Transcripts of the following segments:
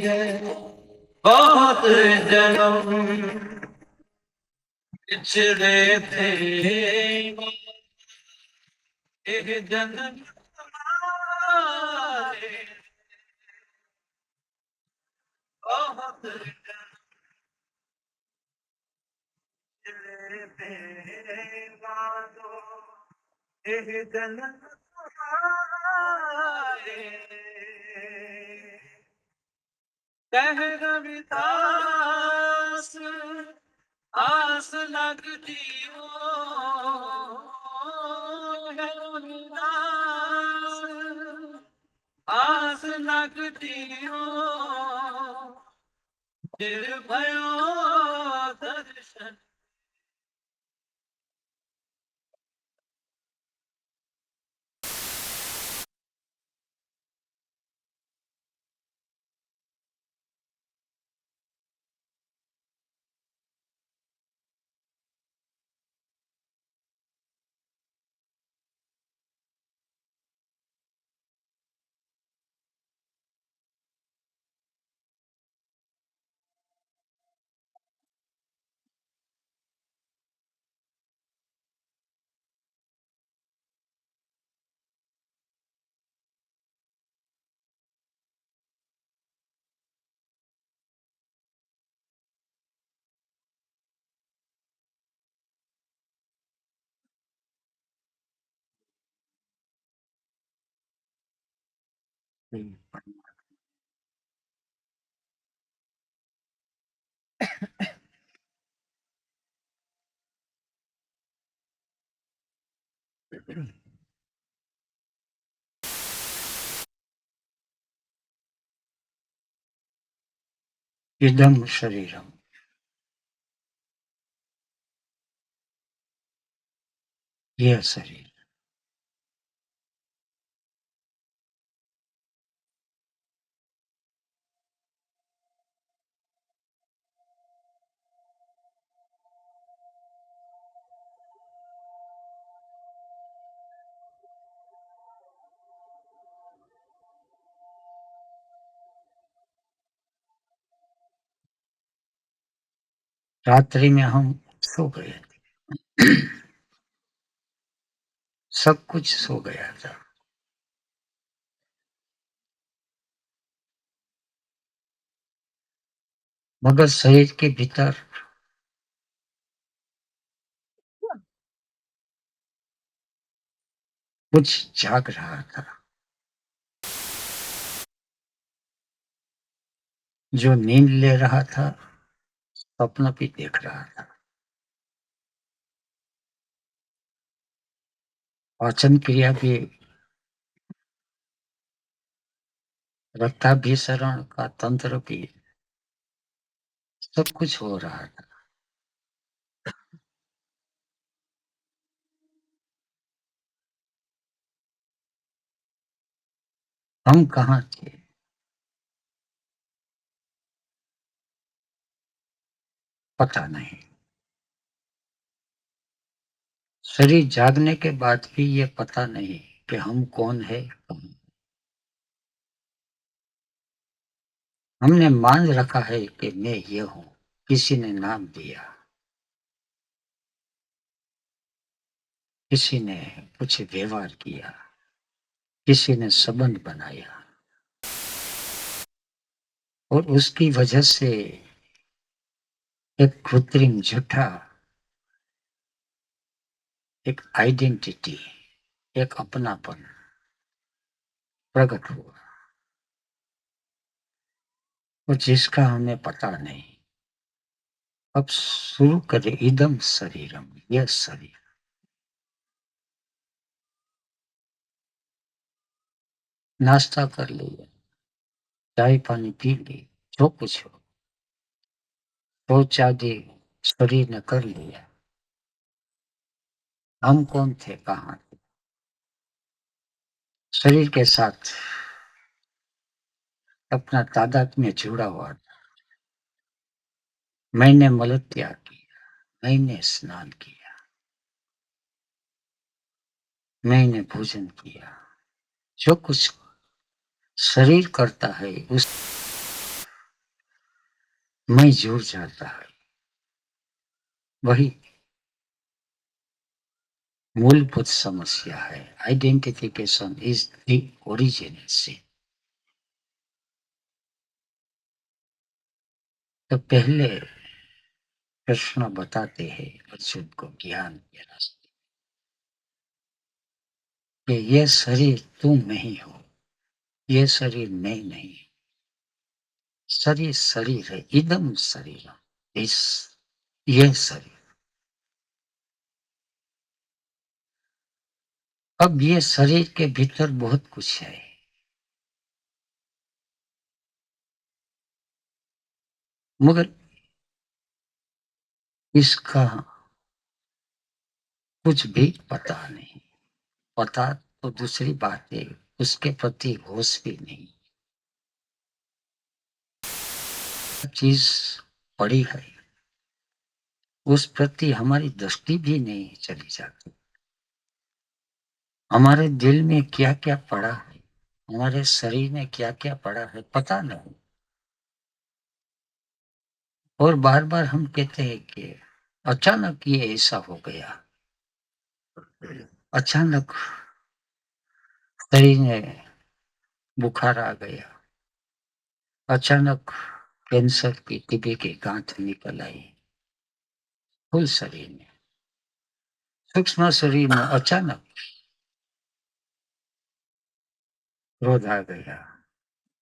है, बहुत जन्म पिछड़े थे, एक जन्म हमारे बहुत पिछड़े थे, मानो एक जन्म हमारे कह रविदास आस लगती हो, रविदास आस लगती हो, फिर भयो दर्शन। इदम शरीरम, यह शरीर। रात्रि में हम सो गए थे, सब कुछ सो गया था, मगर शरीर के भीतर कुछ जाग रहा था, जो नींद ले रहा था, स्वप्न भी देख रहा था, पाचन क्रिया भी, रक्ताभिसरण का तंत्र भी, सब कुछ हो रहा था। हम कहाँ थे? पता नहीं। शरीर जागने के बाद भी ये पता नहीं कि हम कौन है, कहाँ। हमने मान रखा है कि मैं ये हूं, किसी ने नाम दिया, किसी ने कुछ व्यवहार किया, किसी ने संबंध बनाया, और उसकी वजह से एक कृत्रिम झूठा, एक आइडेंटिटी, एक अपनापन प्रकट हुआ, और जिसका हमें पता नहीं। अब शुरू करें इदम शरीरम, यह शरीर। नाश्ता कर लिया, चाय पानी पी ली, जो कुछ हो, शौच आदि शरीर ने कर लिया। हम कौन थे, कहाँ थे? शरीर के साथ अपना तादाद में जुड़ा हुआ था। मैंने मल त्याग किया, मैंने स्नान किया, मैंने भोजन किया, जो कुछ शरीर करता है उस में जुड़ जाता है। वही मूलभूत समस्या है। Identification is the origin sin। तो पहले कृष्ण बताते हैं अर्जुन को ज्ञान के रास्ते कि ये शरीर तुम नहीं हो, ये शरीर मैं नहीं। शरीर शरीर है, इदम शरीर, इस ये शरीर। अब ये शरीर के भीतर बहुत कुछ है, मगर इसका कुछ भी पता नहीं। पता तो दूसरी बात है, उसके प्रति होश भी नहीं। चीज पड़ी है, उस प्रति हमारी दृष्टि भी नहीं चली जाती। हमारे दिल में क्या क्या पड़ा है, हमारे शरीर में क्या क्या पड़ा है, पता नहीं। और बार बार हम कहते हैं कि अचानक ये ऐसा हो गया, अचानक शरीर में बुखार आ गया, अचानक कैंसर की टीबी की गांठ निकल आई फुल शरीर में, सूक्ष्म शरीर में अचानक क्रोध आ गया,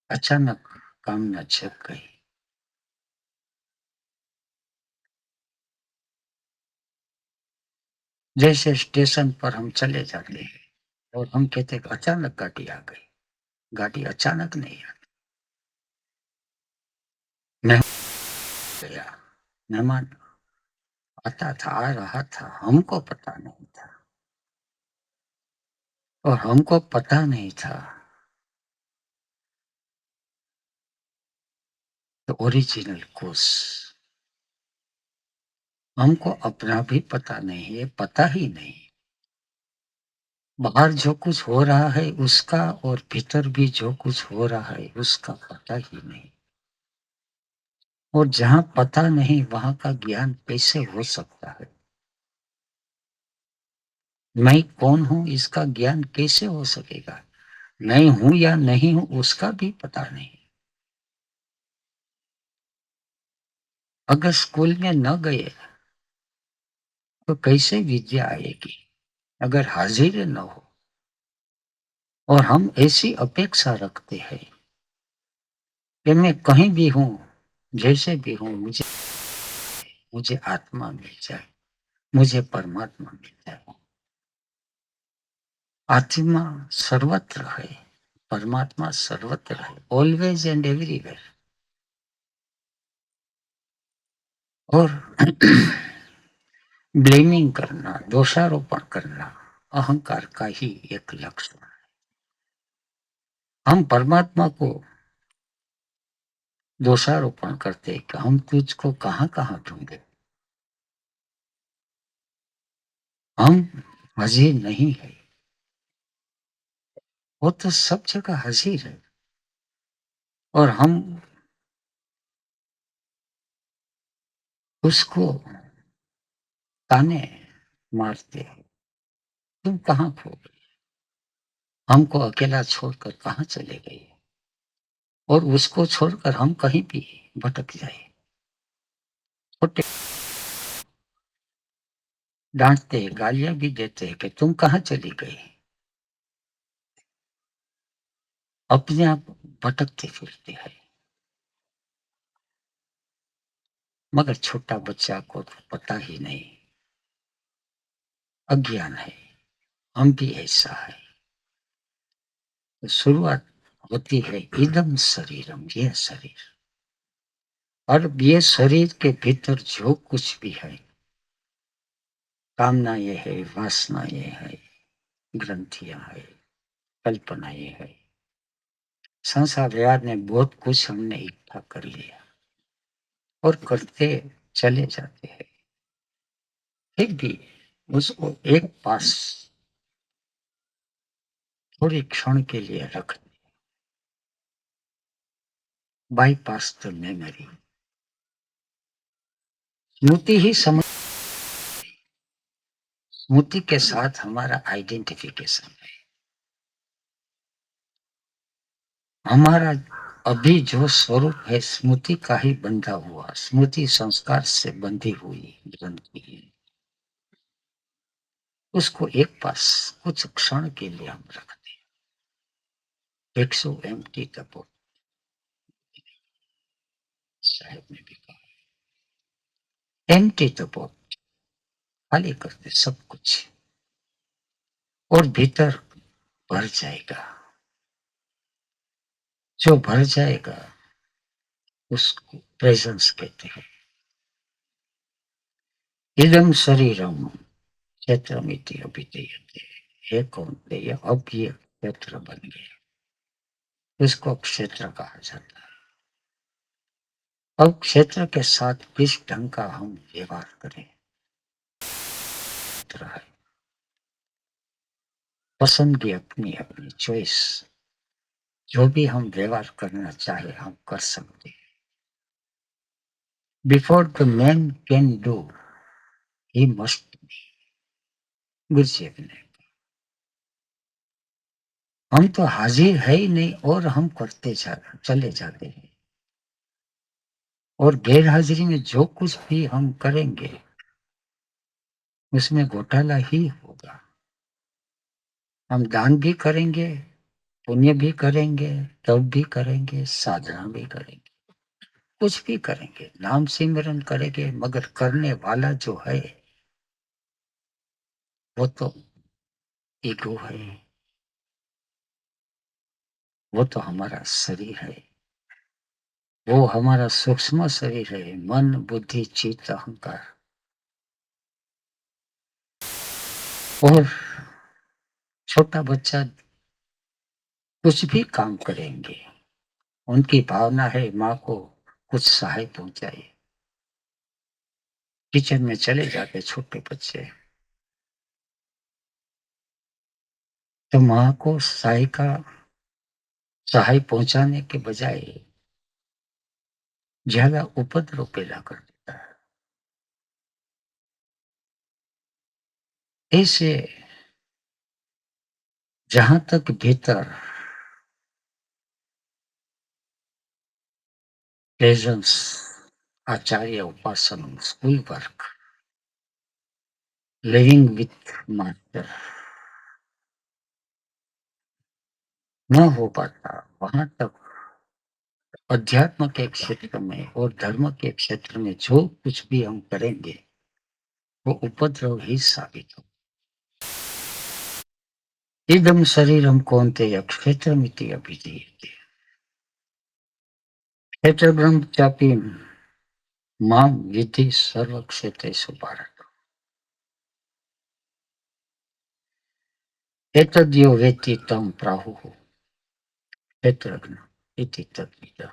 अचानक कामना छिप गई। जैसे स्टेशन पर हम चले जाते हैं और हम कहते हैं कि अचानक गाड़ी आ गई। गाड़ी अचानक नहीं आती, मैं गया, मेहमान आता था, आ रहा था, हमको पता नहीं था। और हमको पता नहीं था तो ओरिजिनल कोर्स हमको अपना भी पता नहीं है, पता ही नहीं। बाहर जो कुछ हो रहा है उसका, और भीतर भी जो कुछ हो रहा है उसका पता ही नहीं। और जहाँ पता नहीं वहां का ज्ञान कैसे हो सकता है? मैं कौन हूं इसका ज्ञान कैसे हो सकेगा? मैं हूं या नहीं हूं उसका भी पता नहीं। अगर स्कूल में न गए तो कैसे विद्या आएगी? अगर हाजिर न हो, और हम ऐसी अपेक्षा रखते हैं कि मैं कहीं भी हूं, जैसे भी हूं, मुझे मुझे आत्मा मिल जाए, मुझे परमात्मा मिल जाए। आत्मा सर्वत्र है, परमात्मा सर्वत्र है, ऑलवेज एंड एवरीवेयर। और ब्लेमिंग करना, दोषारोपण करना अहंकार का ही एक लक्षण है। हम परमात्मा को दोषारोपण करते कि हम तुझको कहां कहां ढूंढे, हम हाजिर नहीं है। वो तो सब जगह हाजिर है, और हम उसको ताने मारते हैं, तुम कहाँ खो गए, हमको अकेला छोड़कर कहाँ चले गए, और उसको छोड़कर हम कहीं भी भटक जाए। छोटे डांटते हैं, गालियां भी देते हैं कि तुम कहाँ चली गई, अपने आप भटकते फिरते हैं। मगर छोटा बच्चा को तो पता ही नहीं, अज्ञान है। हम भी ऐसा है। तो शुरुआत होती है इदम शरीरम, यह शरीर। और ये शरीर के भीतर जो कुछ भी है, कामना ये है, वासना ये है, ग्रंथियां है, कल्पना ये है, संसार व्यवहार ने बहुत कुछ हमने इकट्ठा कर लिया और करते चले जाते हैं। फिर भी उसको एक पास थोड़े क्षण के लिए रख दे, bypass the memory. स्मृति ही समझ, स्मृति के साथ हमारा आइडेंटिफिकेशन है। हमारा अभी जो स्वरूप है स्मृति का ही बंधा हुआ, स्मृति संस्कार से बंधी हुई ग्रंथि है। उसको एक पास कुछ क्षण के लिए हम रखते हैं। भिक्षु एम्प्टी द बोट, साहेब ने भी कहा, एम्प्टी द बोट, खाली करते सब कुछ और भीतर भर जाएगा। जो भर जाएगा उसको प्रेजेंस कहते हैं। इदम शरीरम क्षेत्रमिति अभिधीयते, हे कौन्तेय, अब ये क्षेत्र बन गया, इसको क्षेत्र कहा जाता है। अब क्षेत्र के साथ किस ढंग का हम व्यवहार करें, पसंद की अपनी अपनी चॉइस, जो भी हम व्यवहार करना चाहे हम कर सकते हैं। Before the man can do he must be, Guruji ने। हम तो हाजिर है ही नहीं और हम करते चले जाते हैं, और गैर हाजिरी में जो कुछ भी हम करेंगे उसमें घोटाला ही होगा। हम दान भी करेंगे, पुण्य भी करेंगे, तप भी करेंगे, साधना भी करेंगे, कुछ भी करेंगे, नाम सिमरन करेंगे, मगर करने वाला जो है वो तो ईगो है, वो तो हमारा शरीर है, वो हमारा सूक्ष्म शरीर है, मन बुद्धि चित्त अहंकार। और छोटा बच्चा कुछ भी काम करेंगे, उनकी भावना है माँ को कुछ सहाय पहुंचाए। किचन में चले जाते छोटे बच्चे, तो माँ को सहाय पहुंचाने के बजाय ज्यादा उपद्रव पैदा कर देता है। ऐसे जहां तक भीतर प्रेजेंस, आचार्य उपासन, school work, living with master न हो पाता, वहां तक अध्यात्म के क्षेत्र में और धर्म के क्षेत्र में जो कुछ भी हम करेंगे वो उपद्रव ही साबित हो। इदम शरीरम कौन्तेय क्षेत्रमिति अभिधीयते, क्षेत्र ब्रह्मचापी मां विधि सर्व क्षेत्रेषु भारत, एतद्यो वेत्ति तं प्राहुः क्षेत्रज्ञ इति तद्विदः।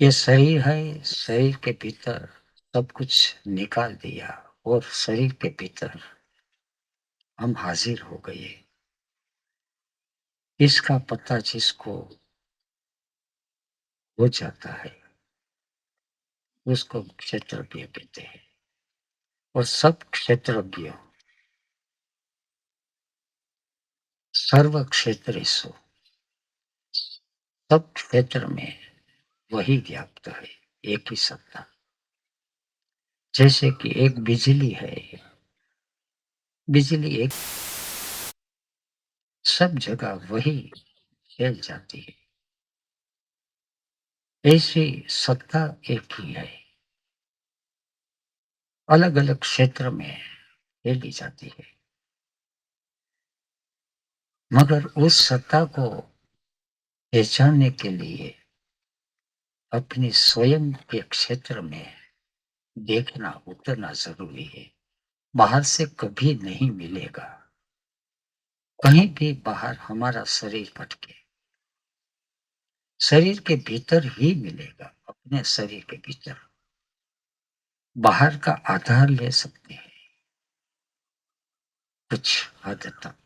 ये शरीर है, शरीर के भीतर सब कुछ निकाल दिया और शरीर के भीतर हम हाजिर हो गए। इसका पता जिसको हो जाता है उसको क्षेत्रज्ञ कहते हैं। और सब क्षेत्रज्ञ सर्व क्षेत्रेषु, सब क्षेत्र में वही व्याप्त है, एक ही सत्ता। जैसे कि एक बिजली है, बिजली एक सब जगह वही फैल जाती है, ऐसी सत्ता एक ही है, अलग अलग क्षेत्र में फैली जाती है। मगर उस सत्ता को पहचानने के लिए अपने स्वयं के क्षेत्र में देखना उतरना जरूरी है। बाहर से कभी नहीं मिलेगा, कहीं भी बाहर हमारा शरीर भटके, शरीर के भीतर ही मिलेगा, अपने शरीर के भीतर। बाहर का आधार ले सकते हैं कुछ हद तक।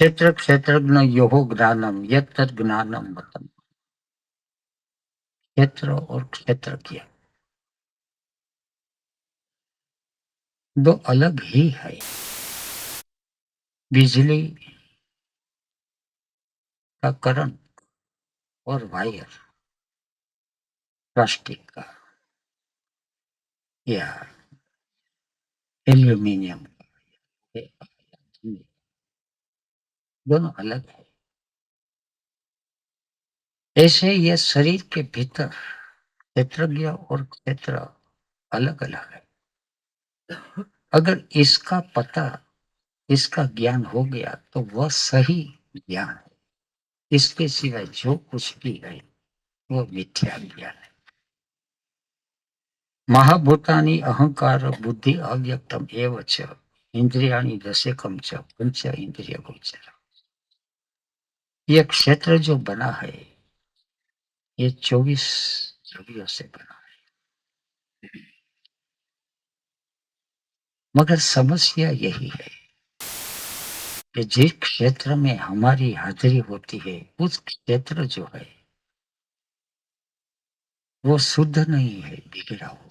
क्षेत्र क्षेत्रज्ञ योहो ज्ञानम यत् ज्ञानम मतम। क्षेत्र और क्षेत्रज्ञ दो अलग ही है। बिजली का करंट और वायर प्लास्टिक का या एल्यूमिनियम का, दोनों अलग है। ऐसे ये शरीर के भीतर क्षेत्रज्ञ और क्षेत्र अलग अलग है। अगर इसका पता, इसका ज्ञान हो गया तो वह सही ज्ञान है। इसके सिवाय जो कुछ भी है वो मिथ्या ज्ञान है। महाभूतानि अहंकार बुद्धि अव्यक्तम एव च इंद्रियाणि दशेकम च पंच इंद्रिय गोचर। ये क्षेत्र जो बना है ये 24 द्रव्यों से बना है। मगर समस्या यही है कि जिस क्षेत्र में हमारी हाजिरी होती है उस क्षेत्र जो है वो शुद्ध नहीं है, बिगड़ा हुआ।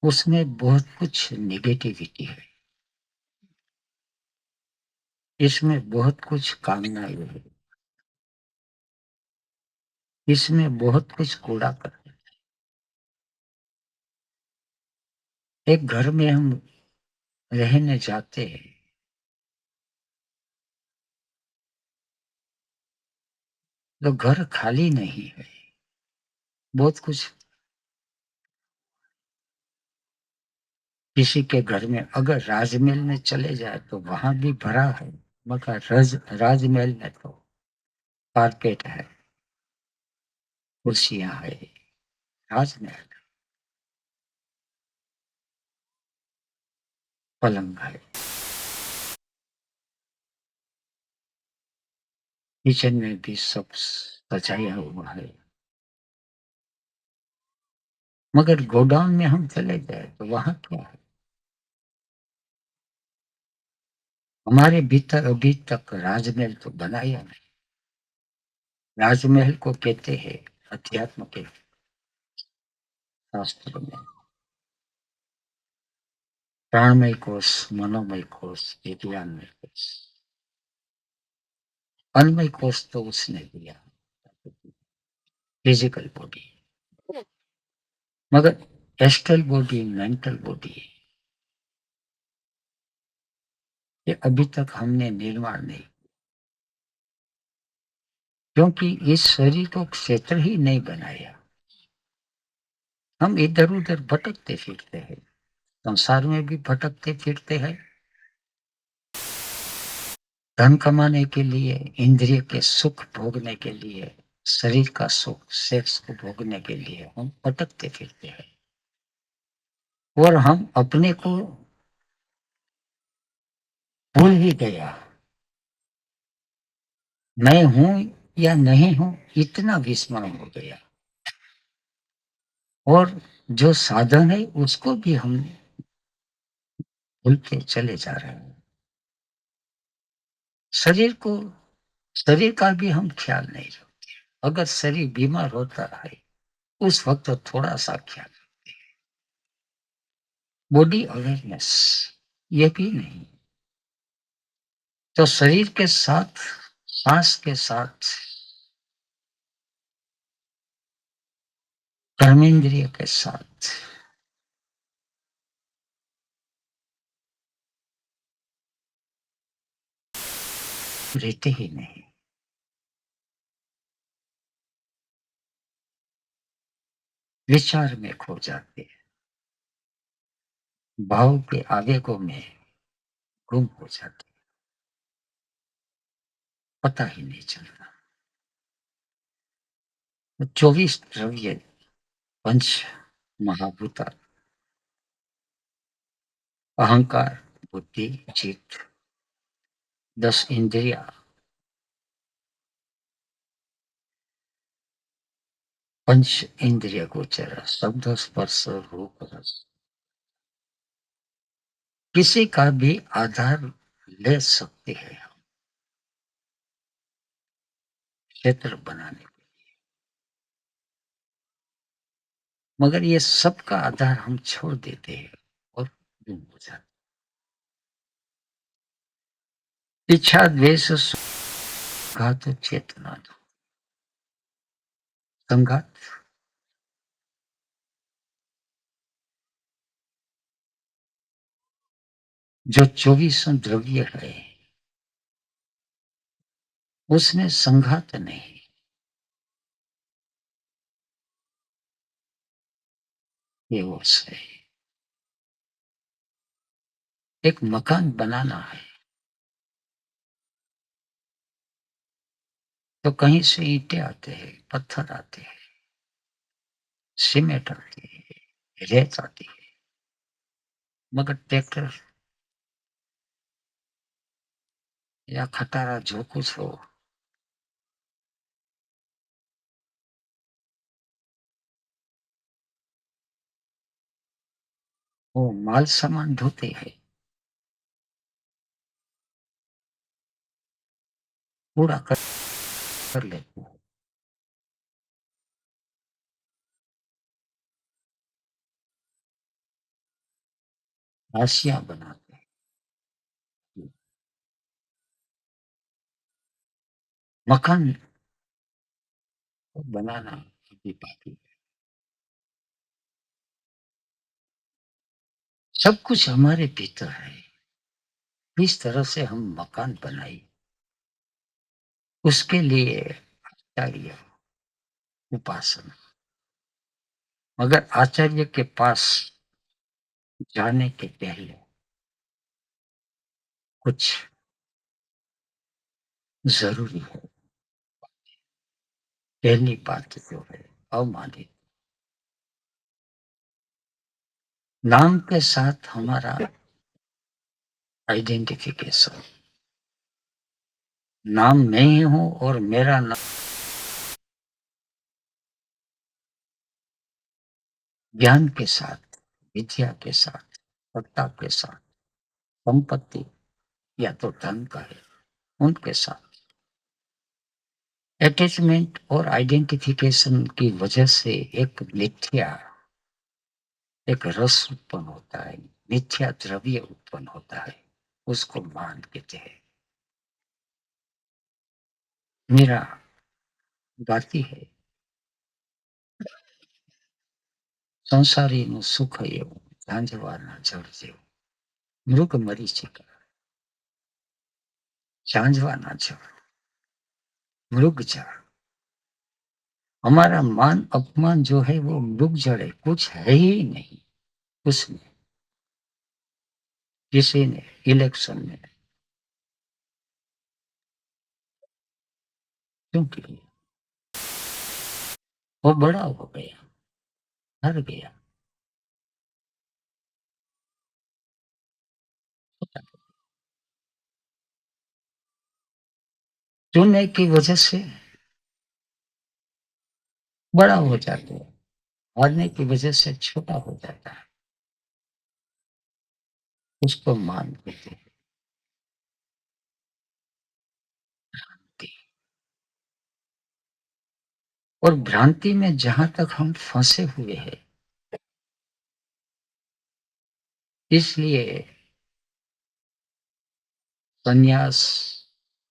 उसमें बहुत कुछ निगेटिविटी है, इसमें बहुत कुछ कामनाएं है, इसमें बहुत कुछ कूड़ा करते। एक घर में हम रहने जाते हैं तो घर खाली नहीं है, बहुत कुछ। किसी के घर में अगर राजमहल में चले जाए तो वहां भी भरा है, मगर राजमहल में तो कारपेट है, कुर्सियां है, राजमहल पलंग है, किचन में भी सब सजाया हुआ है। मगर गोडाउन में हम चले जाए तो वहां क्या है? हमारे भीतर अभी तक राजमहल तो बनाया नहीं। राजमहल को कहते हैं अध्यात्म के शास्त्र में प्राणमय कोश, मनोमय कोश, विज्ञानमय कोश। अन्नमय कोश तो उसने दिया, फिजिकल बॉडी। मगर एस्ट्रल बॉडी, मेंटल बॉडी, ये अभी तक हमने निर्माण नहीं, क्योंकि इस शरीर को क्षेत्र ही नहीं बनाया। हम इधर उधर भटकते फिरते हैं, संसार में भी भटकते फिरते हैं। धन कमाने के लिए, इंद्रिय के सुख भोगने के लिए, शरीर का सुख, सेक्स को भोगने के लिए हम भटकते फिरते हैं। और हम अपने को भूल ही गया, मैं हूं या नहीं हूं, इतना विस्मरण हो गया। और जो साधन है उसको भी हम भूलते चले जा रहे हैं। शरीर को, शरीर का भी हम ख्याल नहीं रखते। अगर शरीर बीमार होता है उस वक्त तो थोड़ा सा ख्याल, बॉडी अवेयरनेस ये भी नहीं। तो शरीर के साथ, सांस के साथ, कर्मेंद्रिय के साथ रहते ही नहीं। विचार में खो जाते हैं, भाव के आवेगों में गुम हो जाते, पता ही नहीं चलता। तो 24 द्रव्य, पंच महाभूत, अहंकार, बुद्धि, चित्त, 10 इंद्रिया, पंच इंद्रिय गोचर, शब्द स्पर्श रूप रस, किसी का भी आधार ले सकते हैं हम क्षेत्र बनाने को। मगर ये सब का आधार हम छोड़ देते हैं और गुम हो जाते। इच्छा द्वेष घात चेतना दो संघात जो 24 द्रव्य है उसमें संघात नहीं। ये वो है एक मकान बनाना है तो कहीं से ईंटें आते हैं, पत्थर आते हैं, सीमेंट आती है, रेत आती है। मगर ट्रैक्टर या खटारा जो कुछ हो वो माल सामान ढोते हैं, पूरा कर लेते हैं, राशियां बनाते हैं, मकान बनाना अभी बाकी है। सब कुछ हमारे भीतर है। किस तरह से हम मकान बनाए उसके लिए आचार्य उपासना। मगर आचार्य के पास जाने के पहले कुछ जरूरी है। पहली बात जो है अवमानित नाम के साथ हमारा आइडेंटिफिकेशन। नाम नहीं हो और मेरा नाम ज्ञान के साथ, विद्या के साथ, सत्ता के साथ, संपत्ति या तो धन का है उनके साथ अटैचमेंट और आइडेंटिफिकेशन की वजह से एक मिथ्या एक रस उत्पन्न होता है, मिथ्या द्रव्य उत्पन्न होता है, उसको मान कहते हैं। मीरा गाती है संसारीનું સુખ એવું ઝાંઝવાના જળ જેવું મૃગ મરીચિકા ઝાંઝવાના જળ मृग जड़। हमारा मान अपमान जो है वो मृग जड़ है, कुछ है ही नहीं उसमें। किसी ने इलेक्शन में क्योंकि वो बड़ा हो गया, हार गया, चुनने की वजह से बड़ा हो जाता है, हारने की वजह से छोटा हो जाता है, उसको मान देते हैं। और भ्रांति में जहां तक हम फंसे हुए हैं इसलिए संन्यास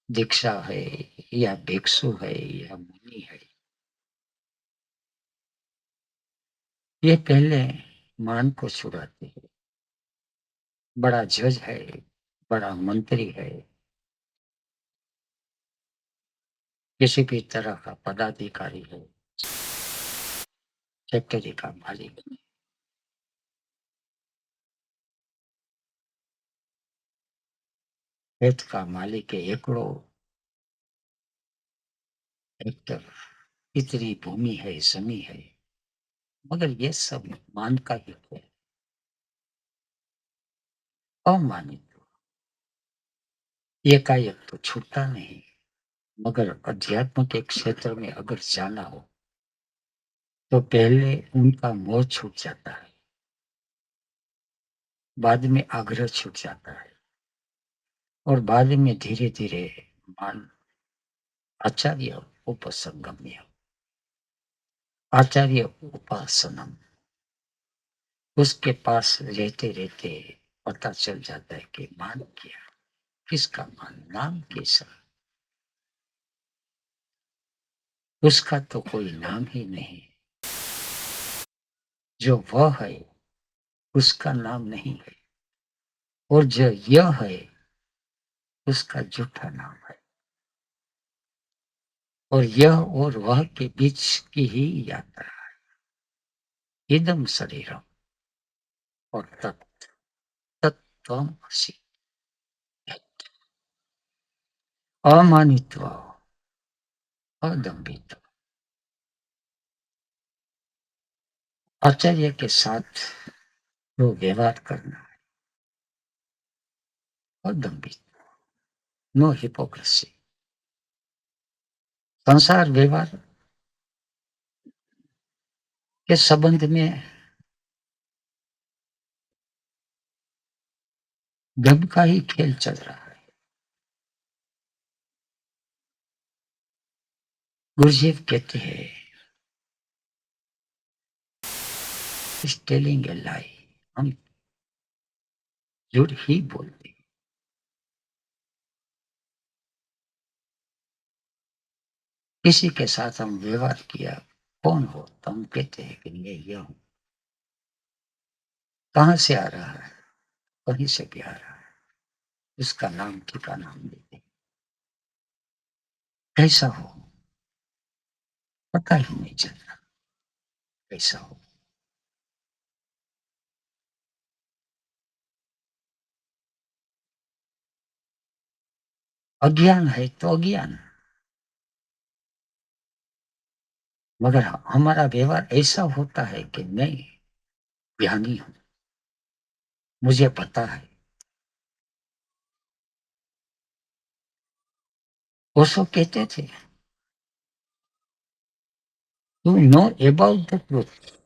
दीक्षा है या भिक्षु है या मुनि है ये पहले मान को छुड़ाते हैं। बड़ा जज है, बड़ा मंत्री है, किसी भी तरह का पदाधिकारी है, फैक्ट्री का मालिक है, खेत का मालिक है, एकड़ो हेक्टर इतनी भूमि है, जमी है। मगर ये सब मान का ही है, अमानित एकाएक तो छूटता नहीं। मगर अध्यात्म के क्षेत्र में अगर जाना हो तो पहले उनका मोह छूट जाता है, बाद में आग्रह छूट जाता है, और बाद में धीरे-धीरे मान आचार्य उपसंगम्य, आचार्य उपासनम, उसके पास रहते-रहते पता चल जाता है कि मान क्या, किसका मान, नाम कैसा? उसका तो कोई नाम ही नहीं। जो वह है, उसका नाम नहीं है, और जो यह है, उसका झूठा नाम है। और यह और वह के बीच की ही यात्रा है। इदम शरीरम और तत्त्वमसि। अमानित्व, अदम्भित, आचार्य के साथ जो व्यवहार करना, अदम्भित, नो हिपोक्रेसी। संसार व्यवहार के संबंध में गब का ही खेल चल रहा है। गुरुजीव कहते हैं, इज टेलिंग ए लाई, हम झूठ ही बोलते। किसी के साथ हम व्यवहार किया, कौन हो? तो हम कहते हैं कि ये हूं। कहां से आ रहा है? कहीं से भी आ रहा है। उसका नाम ठिकाना हम देते। कैसा हो पता ही नहीं चलता। कैसा हो? अज्ञान है तो अज्ञान, मगर हमारा व्यवहार ऐसा होता है कि मैं ज्ञानी हूं, मुझे पता है। ओशो कहते थे, to know about the truth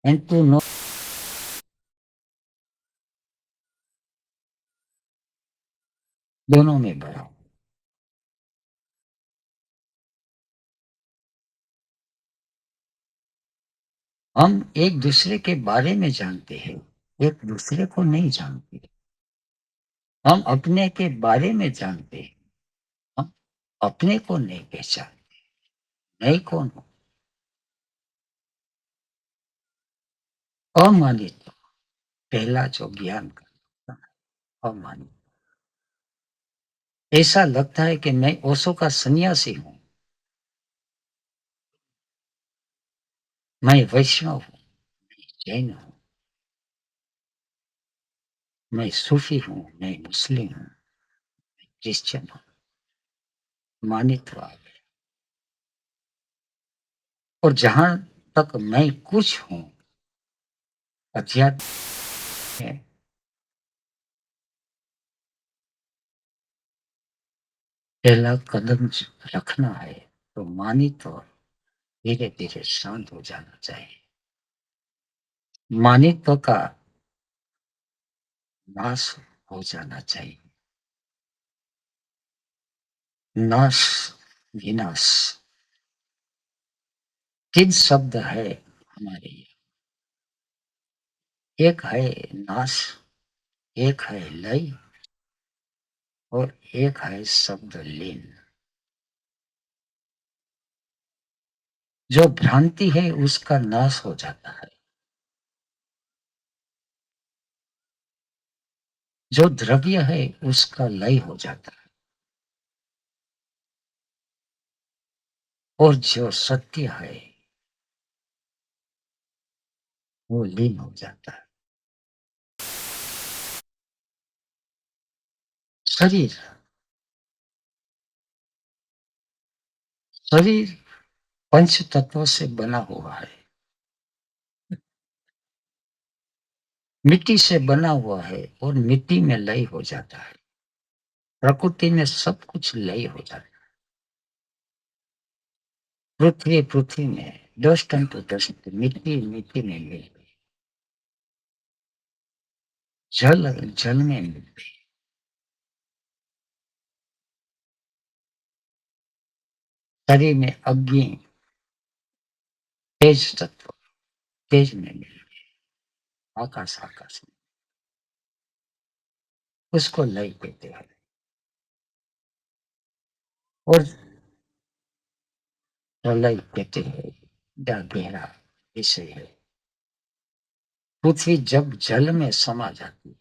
and to know, दोनों में बड़ा। हम एक दूसरे के बारे में जानते हैं, एक दूसरे को नहीं जानते। हम अपने के बारे में जानते हैं, हम अपने को नहीं पहचानते। मैं कौन हूं? अमानित, पहला जो ज्ञान का, अमानित। ऐसा लगता है कि मैं ओशो का सन्यासी हूं, मैं वैष्णव हूं, जैन हूं, मैं सूफी हूं, मैं मुस्लिम हूं, क्रिश्चियन हूं। मानित्व आ गया। और जहां तक मैं कुछ हूं, अध्यात्म है, पहला कदम रखना है, तो मानित्व धीरे धीरे शांत हो जाना चाहिए। मानित्व का नाश हो जाना चाहिए। नाश, विनाश, तीन शब्द है हमारे लिए। एक है नाश, एक है लय, और एक है शब्द लीन। जो भ्रांति है उसका नाश हो जाता है, जो द्रव्य है उसका लय हो जाता है, और जो सत्य है वो लीन हो जाता है। शरीर, शरीर पंच तत्वों से बना हुआ है, मिट्टी से बना हुआ है, और मिट्टी में लय हो जाता है। प्रकृति में सब कुछ लय हो जाता है। पृथ्वी पृथ्वी में, डस्ट टू डस्ट, मिट्टी मिट्टी में मिल गई, जल जल में मिल गई, शरीर में अग्नि, तेज तत्व, तेज में मिल आकाश, आकाश में, उसको लय कहते हैं। और प्रलय कहते हैं, या गहरा विषय है। पृथ्वी जब जल में समा जाती,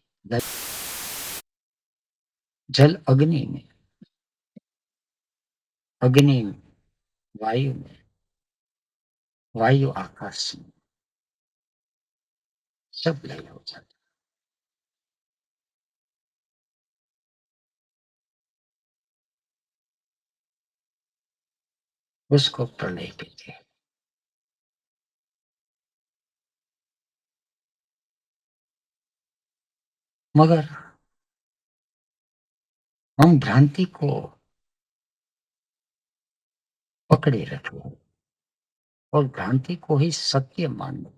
जल अग्नि में, अग्नि वायु में, वायु आकाश में, सब लय हो जाता। उसको प्रलय कहते हैं। मगर हम भ्रांति को पकड़े रखे और भ्रांति को ही सत्य मान लो।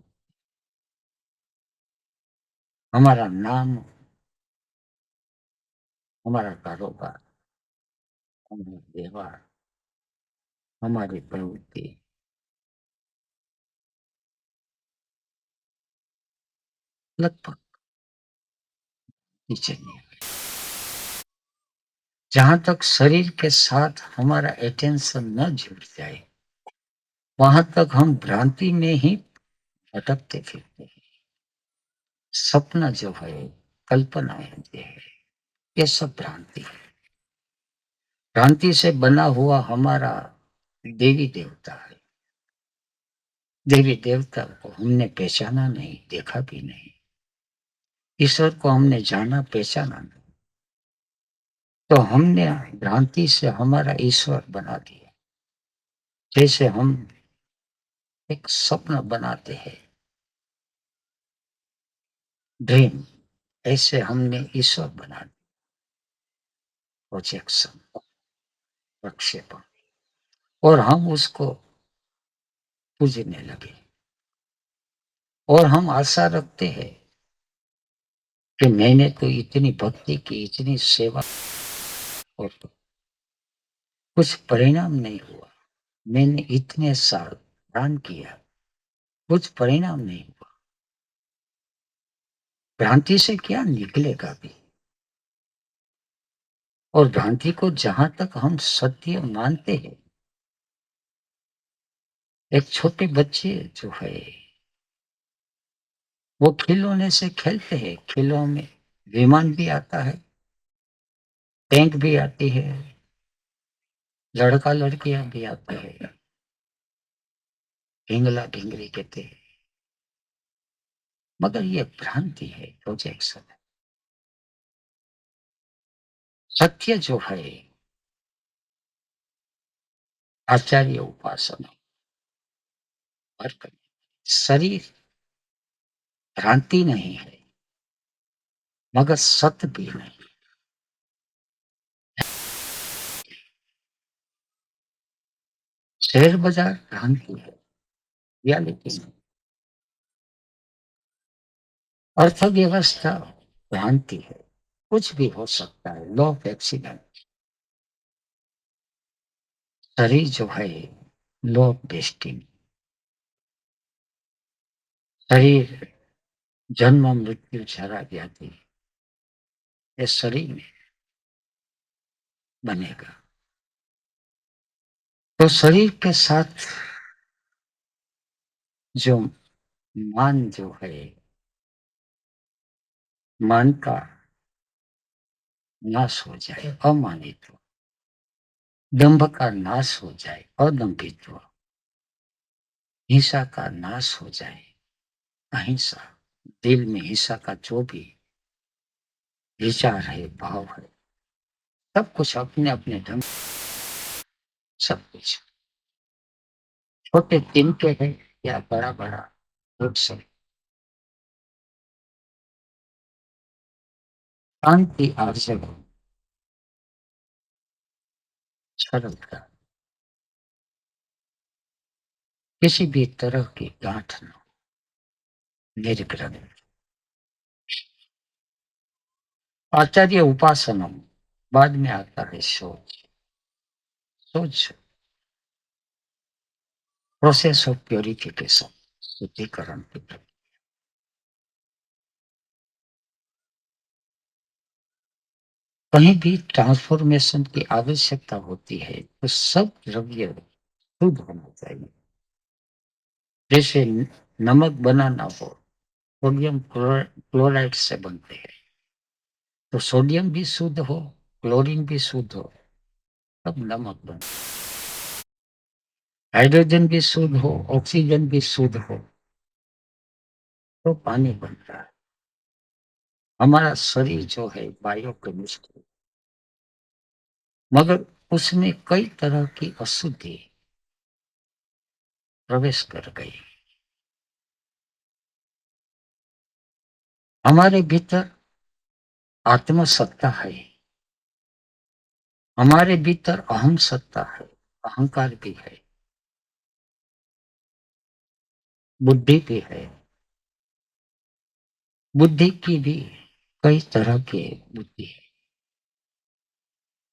हमारा नाम, हमारा कारोबार, हमारा व्यवहार, हमारी प्रवृत्ति लगभग नीचे नहीं। जहां तक शरीर के साथ हमारा अटेंशन न जुड़ जाए, वहां तक हम भ्रांति में ही भटकते फिरते हैं। सपना जो है, कल्पनाएं जो है, ये सब भ्रांति है। भ्रांति से बना हुआ हमारा देवी देवता है। देवी देवता को हमने पहचाना नहीं, देखा भी नहीं। ईश्वर को हमने जाना, पहचाना नहीं। तो हमने भ्रांति से हमारा ईश्वर बना दिया। जैसे हम एक स्वप्न बनाते हैं, ड्रीम, ऐसे हमने ईश्वर बना दिया। प्रोजेक्शन, प्रक्षेपण, और हम उसको पूजने लगे। और हम आशा रखते हैं कि मैंने तो इतनी भक्ति की, इतनी सेवा, और तो कुछ परिणाम नहीं हुआ। मैंने इतने साल दान किया, कुछ परिणाम नहीं हुआ। भ्रांति से क्या निकलेगा भी। और भ्रांति को जहां तक हम सत्य मानते हैं, एक छोटे बच्चे जो है वो खिलौने से खेलते हैं। खिलौने में विमान भी आता है, टैंक भी आती है, लड़का लड़कियां भी आते हैं, ढिंगला ढिंगरी कहते हैं। मगर ये भ्रांति है, प्रोजेक्शन है। सत्य जो है, आचार्य उपासना, शरीर भ्रांति नहीं है, मगर सत्य भी नहीं। शेयर बाजार भ्रांति है, रियलिटी नहीं। अर्थव्यवस्था भ्रांति है, कुछ भी हो सकता है, लॉ ऑफ एक्सीडेंट। शरीर जो है, लॉ ऑफ डेस्टिनी। शरीर जन्म मृत्यु जरा व्याधि, ये शरीर में बनेगा। तो शरीर के साथ जो मान जो है, मान का नाश हो जाए, अमानित हो। दंभ का नाश हो जाए, अदंभित हो। हिंसा का नाश हो जाए, अहिंसा। दिल में हिंसा का जो भी विचार है, भाव है, सब कुछ अपने अपने ढंग, सब कुछ छोटे तिनके है या बड़ा बड़ा वृक्ष है। शांति आवश्यक है, सरलता, किसी भी तरह की गांठ न, निर्ग्रह। आचार्य उपासना, बाद में आता है सोच। सोच प्रोसेस ऑफ प्योरिफिकेशन, शुद्धिकरण की प्रक्रिया। कहीं भी ट्रांसफॉर्मेशन की आवश्यकता होती है तो सब द्रव्य शुद्ध होना चाहिए। जैसे नमक बनाना हो, सोडियम क्लोराइड से बनते हैं, तो सोडियम भी शुद्ध हो, क्लोरीन भी शुद्ध हो, तब नमक बने। हाइड्रोजन भी शुद्ध हो, ऑक्सीजन भी शुद्ध हो, तो पानी बनता है। हमारा शरीर जो है बायोकेमिस्ट्री, मगर उसमें कई तरह की अशुद्धि प्रवेश कर गई। हमारे भीतर आत्मसत्ता है, हमारे भीतर अहम सत्ता है, अहंकार भी है, बुद्धि भी है। बुद्धि की भी कई तरह की बुद्धि है,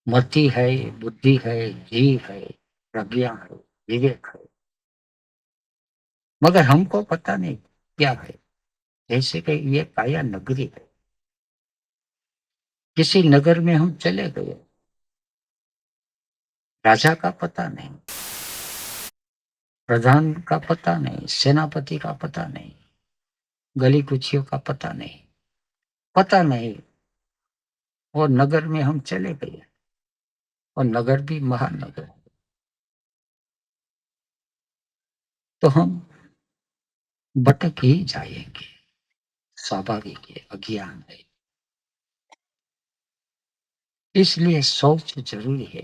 मति है, बुद्धि है, जीव है, प्रज्ञा है, विवेक है, मगर हमको पता नहीं क्या है। जैसे कि ये काया नगरी है, किसी नगर में हम चले गए, राजा का पता नहीं, प्रधान का पता नहीं, सेनापति का पता नहीं, गली कुचियों का पता नहीं, पता नहीं। और नगर में हम चले गए, और नगर भी महानगर है, तो हम भटक ही जाएंगे। स्वाभाविक है, अज्ञान है। इसलिए सोच जरूरी है।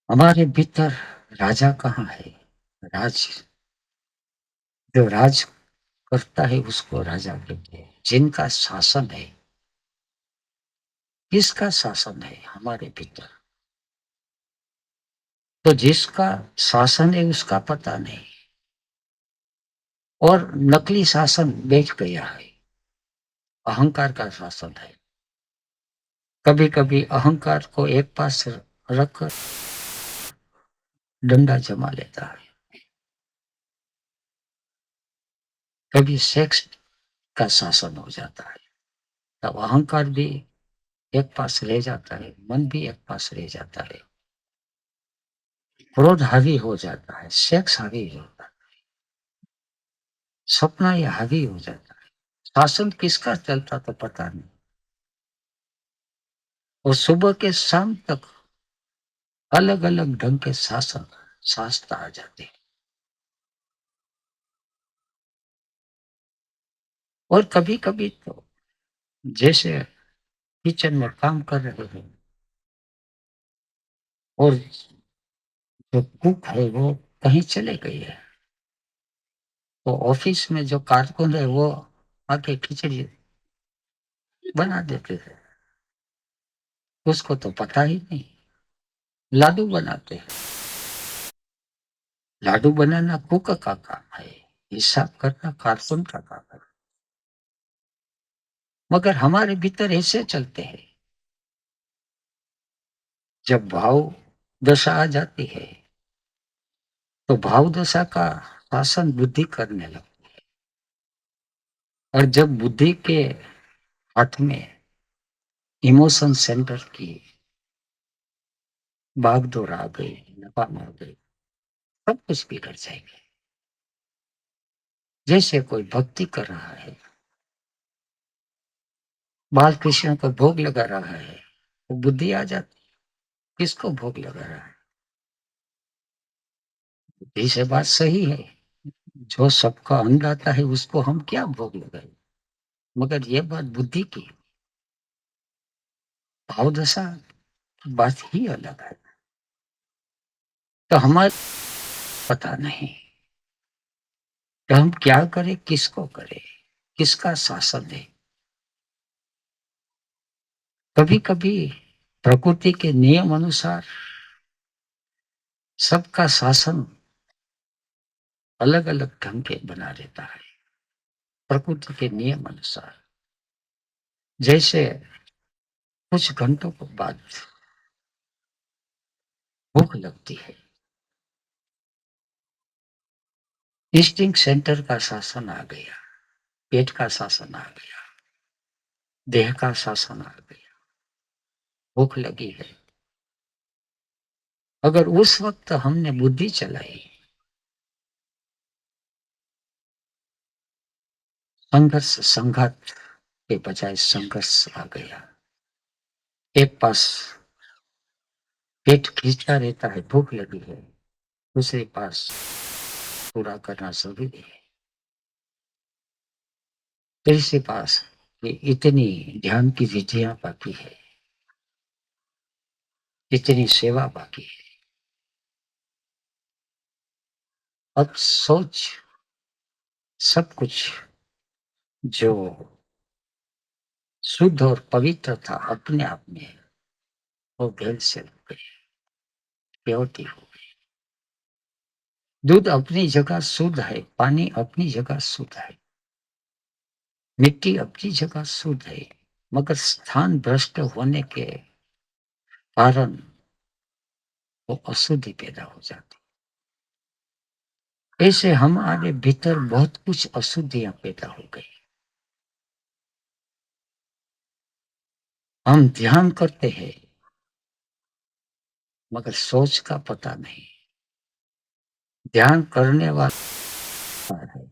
हमारे भीतर राजा कहाँ है? राज, जो राज करता है उसको राजा कहते हैं। जिनका शासन है, किसका शासन है? हमारे भीतर। तो जिसका शासन है उसका पता नहीं, और नकली शासन बैठ गया है, अहंकार का शासन है। कभी कभी अहंकार को एक पास रख डंडा जमा लेता है। कभी सेक्स का शासन हो जाता है, तब अहंकार भी एक पास रह जाता है, मन भी एक पास रह जाता है। क्रोध हावी हो जाता है, सेक्स हावी होता है, सपना ये हावी हो जाता है। शासन किसका चलता तो पता नहीं, और सुबह के शाम तक अलग अलग ढंग के शासन शास्त्र आ जाते हैं। और कभी कभी तो जैसे किचन में काम कर रहे हैं, और जो कुक है वो कहीं चले गई है, तो ऑफिस में जो कारकुन है वो आके खिचड़ी बना देते हैं। उसको तो पता ही नहीं। लाडू बनाते हैं, लाडू बनाना कुक का काम है, हिसाब करना कारकुन का काम है। मगर हमारे भीतर ऐसे चलते हैं, जब भाव दशा आ जाती है तो भाव दशा का शासन बुद्धि करने लगती है। और जब बुद्धि के हाथ में इमोशन सेंटर की बागडोर आ गई, लगाम आ गई, सब कुछ बिगड़ जाएंगे। जैसे कोई भक्ति कर रहा है, बाल कृष्ण को भोग लगा रहा है, तो बुद्धि आ जाती है, किसको भोग लगा रहा है? बुद्धि से बात सही है, जो सबका अंग आता है उसको हम क्या भोग लगाए। मगर ये बात बुद्धि की, भाव दशा की बात ही अलग है। तो हमारे पता नहीं कि हम क्या करें, किसको करें, किसका शासन है। कभी कभी प्रकृति के नियम अनुसार सबका शासन अलग अलग ढंग के बना देता है, प्रकृति के नियम अनुसार। जैसे कुछ घंटों के बाद भूख लगती है। इंस्टिंक्ट सेंटर का शासन आ गया, पेट का शासन आ गया, देह का शासन आ गया, भूख लगी है। अगर उस वक्त हमने बुद्धि चलाई, संघर्ष संघात के बजाय संघर्ष आ गया। एक पास पेट खींचता रहता है, भूख लगी है, दूसरे पास पूरा करना जरूरी है। तीसरे पास ये इतनी ध्यान की विधियां बाकी है, इतनी सेवा बाकी है। अब सोच, सब कुछ जो शुद्ध और पवित्र था अपने आप में वो भेद से हो गई, प्योरिटी हो गई। दूध अपनी जगह शुद्ध है, पानी अपनी जगह शुद्ध है, मिट्टी अपनी जगह शुद्ध है, मगर स्थान भ्रष्ट होने के कारण वो अशुद्धि पैदा हो जाती। ऐसे हमारे भीतर बहुत कुछ अशुद्धियां पैदा हो गई। हम ध्यान करते हैं मगर सोच का पता नहीं। ध्यान करने वाला है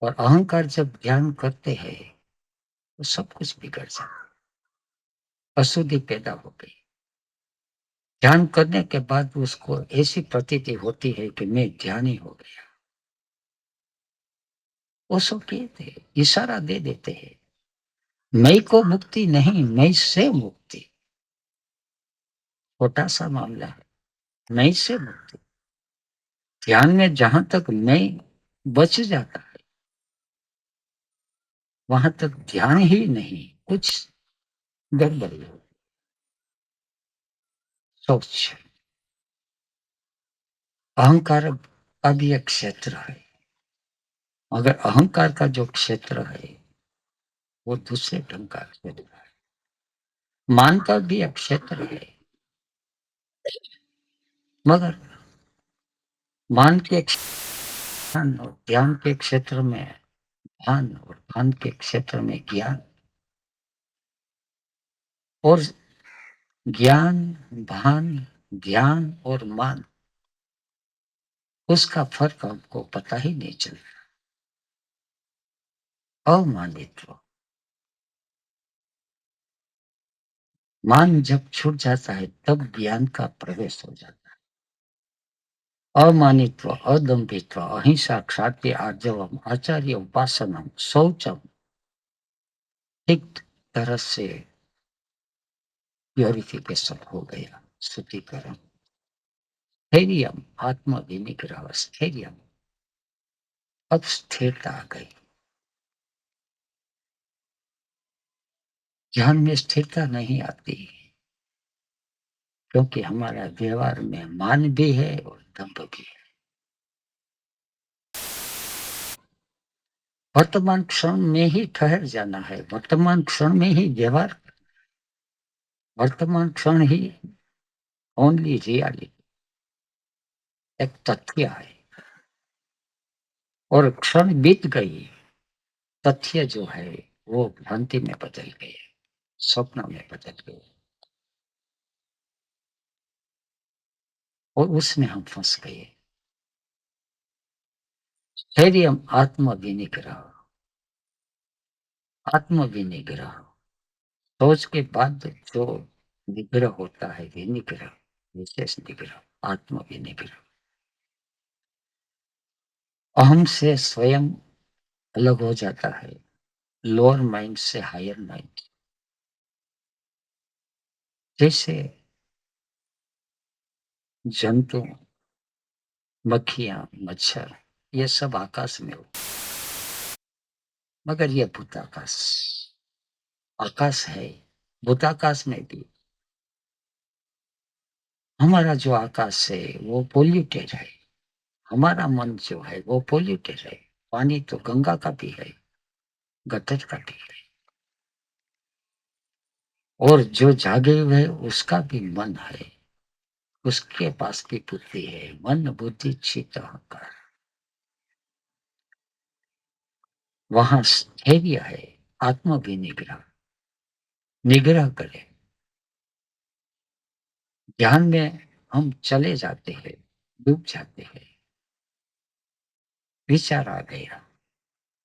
और अहंकार जब ध्यान करते हैं तो सब कुछ बिगड़ जाता है, अशुद्धि पैदा हो गई। ध्यान करने के बाद उसको ऐसी प्रतीति होती है कि मैं ध्यानी हो गया। वो सब कहते हैं, इशारा दे देते हैं, मैं को मुक्ति नहीं, मैं से मुक्ति। छोटा सा मामला है, मैं से मुक्ति। ध्यान में जहां तक मैं बच जाता है वहां तक ध्यान ही नहीं, कुछ गड़बड़ी हो। सोच, अहंकार का भी एक क्षेत्र है, मगर अहंकार का जो क्षेत्र है वो दूसरे ढंग का क्षेत्र है। मान का भी एक क्षेत्र है, मगर मान के ध्यान और ध्यान के क्षेत्र में भान और भान के क्षेत्र में ज्ञान, और ज्ञान, भान, ध्यान और मान, उसका फर्क हमको पता ही नहीं चलता। अमानित्व, मान जब छूट जाता है तब ज्ञान का प्रवेश हो जाता है। अमानित्व, अदम्भित्व, अहिंसा, क्षात्य, आर्जवम, आचार्य, उपासनम, शौचम, ठीक तरह से प्योरिफिकेशन हो गया, शुद्धिकरण। स्थैर्यम, आत्म विनिग्रह, स्थैर्यम, अब स्थिरता आ गई। ध्यान में स्थिरता नहीं आती क्योंकि हमारा व्यवहार में मान भी है और दंभ भी है। वर्तमान क्षण में ही ठहर जाना है, वर्तमान क्षण में ही व्यवहार, वर्तमान क्षण ही ओनली रियलिटी, एक तथ्य है। और क्षण बीत गई, तथ्य जो है वो भ्रांति में बदल गए, स्वप्न में बदल गए, और उसमें हम फंस गए। धैर्य, आत्म विनिग्रह, आत्म विनिग्रह, सोच के बाद जो निग्रह होता है, विनिग्रह, विशेष निग्रह, आत्म विनिग्रह। अहम से स्वयं अलग हो जाता है, लोअर माइंड से हायर माइंड। जैसे जंतु, मक्खियां, मच्छर, ये सब आकाश में हो, मगर ये भूताकाश, आकाश है। भूताकाश में भी हमारा जो आकाश है वो पोल्यूटेड है, हमारा मन जो है वो पोल्यूटेड है। पानी तो गंगा का भी है, गटर का भी है। और जो जागे हुए उसका भी मन है, उसके पास भी बुद्धि है। मन बुद्धि चित्त अहंकार, वहां स्थैर्य है। आत्म विनिग्रह, निग्रह करे। ध्यान में हम चले जाते हैं, डूब जाते हैं। विचार आ गया,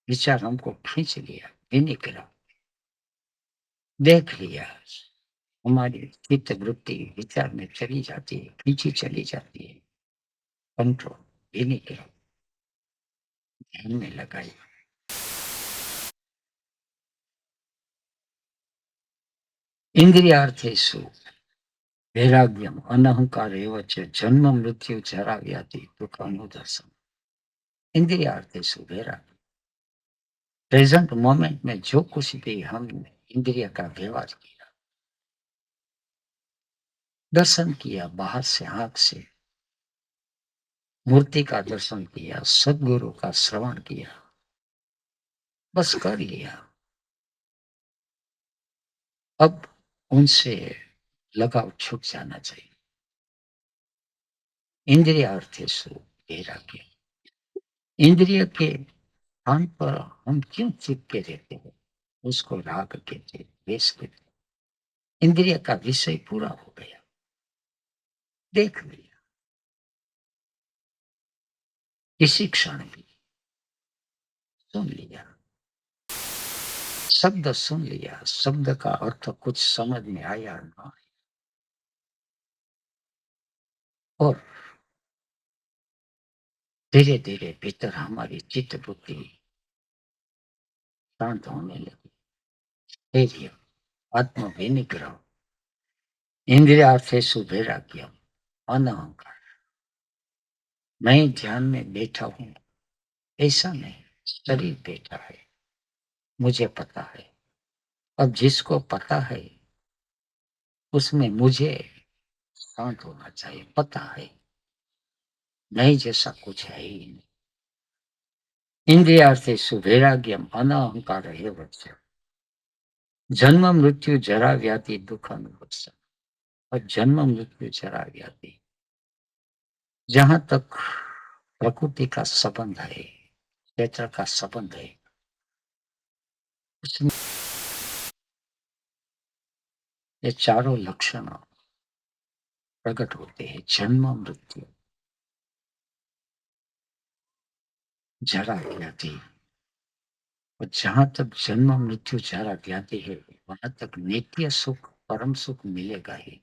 विचार हमको खींच लिया, विनिग्रह देख लिया, हमारी चित्त वृत्ति विचार में चली जाती है, खींची चली जाती है। कंट्रोल, विनिग्रह, ध्यान में लगाई। इंद्रियार्थेषु वैराग्यम अनहंकार एवं जन्म मृत्यु जरा व्याधि दुख अनुदर्शन। इंद्रियार्थेषु वैराग्य, प्रेजेंट मोमेंट में जो कुछ भी हमने इंद्रिय का व्यवहार किया, दर्शन किया, बाहर से आंख से मूर्ति का दर्शन किया, सदगुरु का श्रवण किया, बस कर लिया। अब उनसे लगाव छूट जाना चाहिए। इंद्रिय अर्थेषु वैराग्य, इंद्रिय के स्थान पर हम क्यों चिपके रहते हैं? उसको राग कहते, द्वेष कहते। इंद्रिय का विषय पूरा हो गया, देख लिया, किसी क्षण भी सुन लिया, शब्द सुन लिया, शब्द का अर्थ कुछ समझ में आया ना, और धीरे धीरे भीतर हमारी चित्त बुद्धि शांत होने लगी। धैर्य, आत्म विनिग्रह, इंद्रियार्थेषु वैराग्य, अनहंकार। मैं ध्यान में बैठा हूं ऐसा नहीं, शरीर बैठा है, मुझे पता है। अब जिसको पता है उसमें मुझे शांत होना चाहिए। पता है नहीं जैसा कुछ है ही नहीं। इंद्रियार्थेषु वैराग्यम अनहंकार एव च जन्म मृत्यु जरा व्याधि दुख अनुवर्ष। और जन्म मृत्यु जरा व्याधि, जहां तक प्रकृति का संबंध है, क्षेत्र का संबंध है, उसमें ये चारों लक्षण प्रकट होते हैं। जन्म मृत्यु, जरा व्याधि। और जहां तक जन्म मृत्यु जरा व्याधि है, वहां तक नित्य सुख परम सुख मिलेगा ही।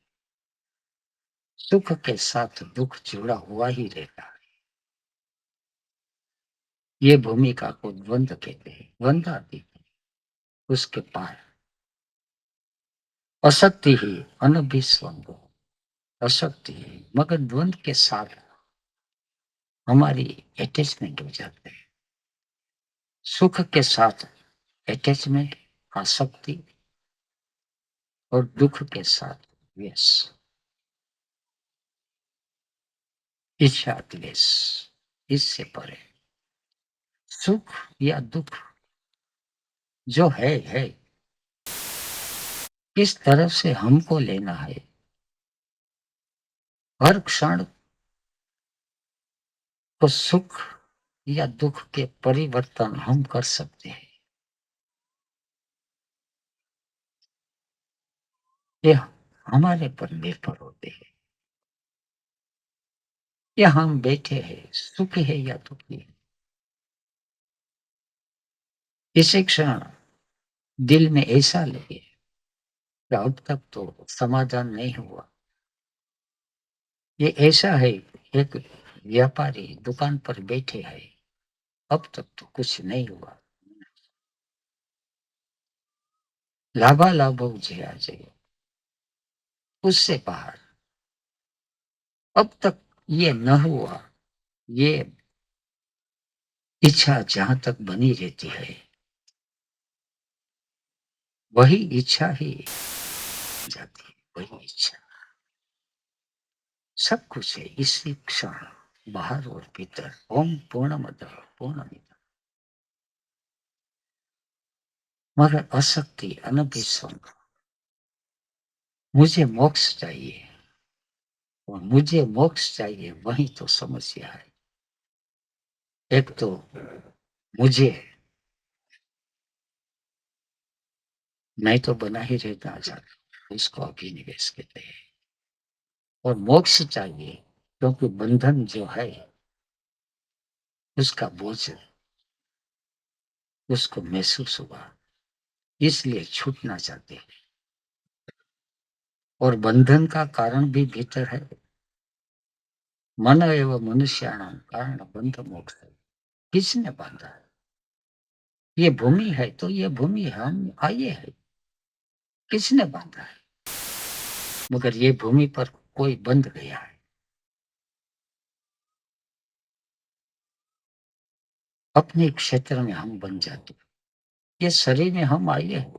सुख के साथ दुख जुड़ा हुआ ही रहता है। ये भूमिका को द्वंद्व कहते हैं। द्वंद्व आती है, उसके पार अशक्ति ही अनभिस्वंग, अशक्ति ही, मगर द्वंद्व के साथ हमारी अटैचमेंट हो जाते हैं। सुख के साथ अटैचमेंट, आसक्ति, और दुख के साथ द्वेष, इच्छा द्वेष। इससे परे सुख या दुख जो है किस तरफ से हमको लेना है। हर क्षण को सुख या दुख के परिवर्तन हम कर सकते हैं। यह हमारे पर निर्भर होते हैं। या हम बैठे हैं, सुखी है या दुखी है, इसी क्षण दिल में ऐसा लगे कि अब तक तो समाधान नहीं हुआ। ये ऐसा है, एक व्यापारी दुकान पर बैठे हैं, अब तक तो कुछ नहीं हुआ। लाभालाभ आ जाए, उससे बाहर अब तक ये न हुआ। ये इच्छा जहां तक बनी रहती है, वही इच्छा ही जाती है, वही इच्छा। सब कुछ है इसी क्षण, बाहर और भीतर। ओम पूर्णमद पूर्णमिदम्। मगर आसक्ति अनभिसंग, मुझे मोक्ष चाहिए और मुझे मोक्ष चाहिए, वही तो समस्या है। एक तो मुझे मैं तो बना ही रहता आजाद, इसको अभिनिवेश कहते हैं। और मोक्ष चाहिए क्योंकि बंधन जो है उसका बोझ उसको महसूस हुआ, इसलिए छूटना चाहते हैं। और बंधन का कारण भी भीतर है। मन एवं मनुष्याणाम कारण बंध मोक्ष है। किसने बांधा है? ये भूमि है तो ये भूमि हम आए हैं। किसने बांधा है? मगर ये भूमि पर कोई बंध गया है। अपने क्षेत्र में हम बन जाते हैं। ये शरीर में हम आए हैं,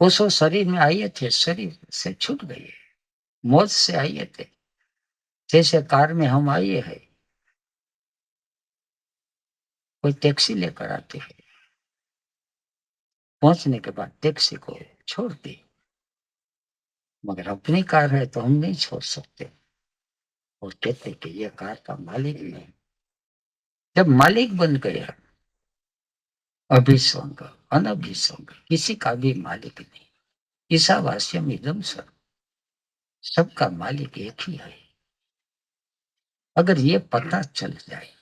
कोसों शरीर में आए थे, शरीर से छूट गए, मौत से आए थे। जैसे कार में हम आए हैं, कोई टैक्सी लेकर आते हैं, पहुंचने के बाद टैक्सी को छोड़ दी। मगर अपनी कार है तो हम नहीं छोड़ सकते और कहते कि ये कार का मालिक नहीं। जब मालिक बन गया, अभिसंग अनभिसंग, किसी का भी मालिक नहीं। ईशावास्यम इदम सर्वम, सबका मालिक एक ही है। अगर ये पता चल जाए,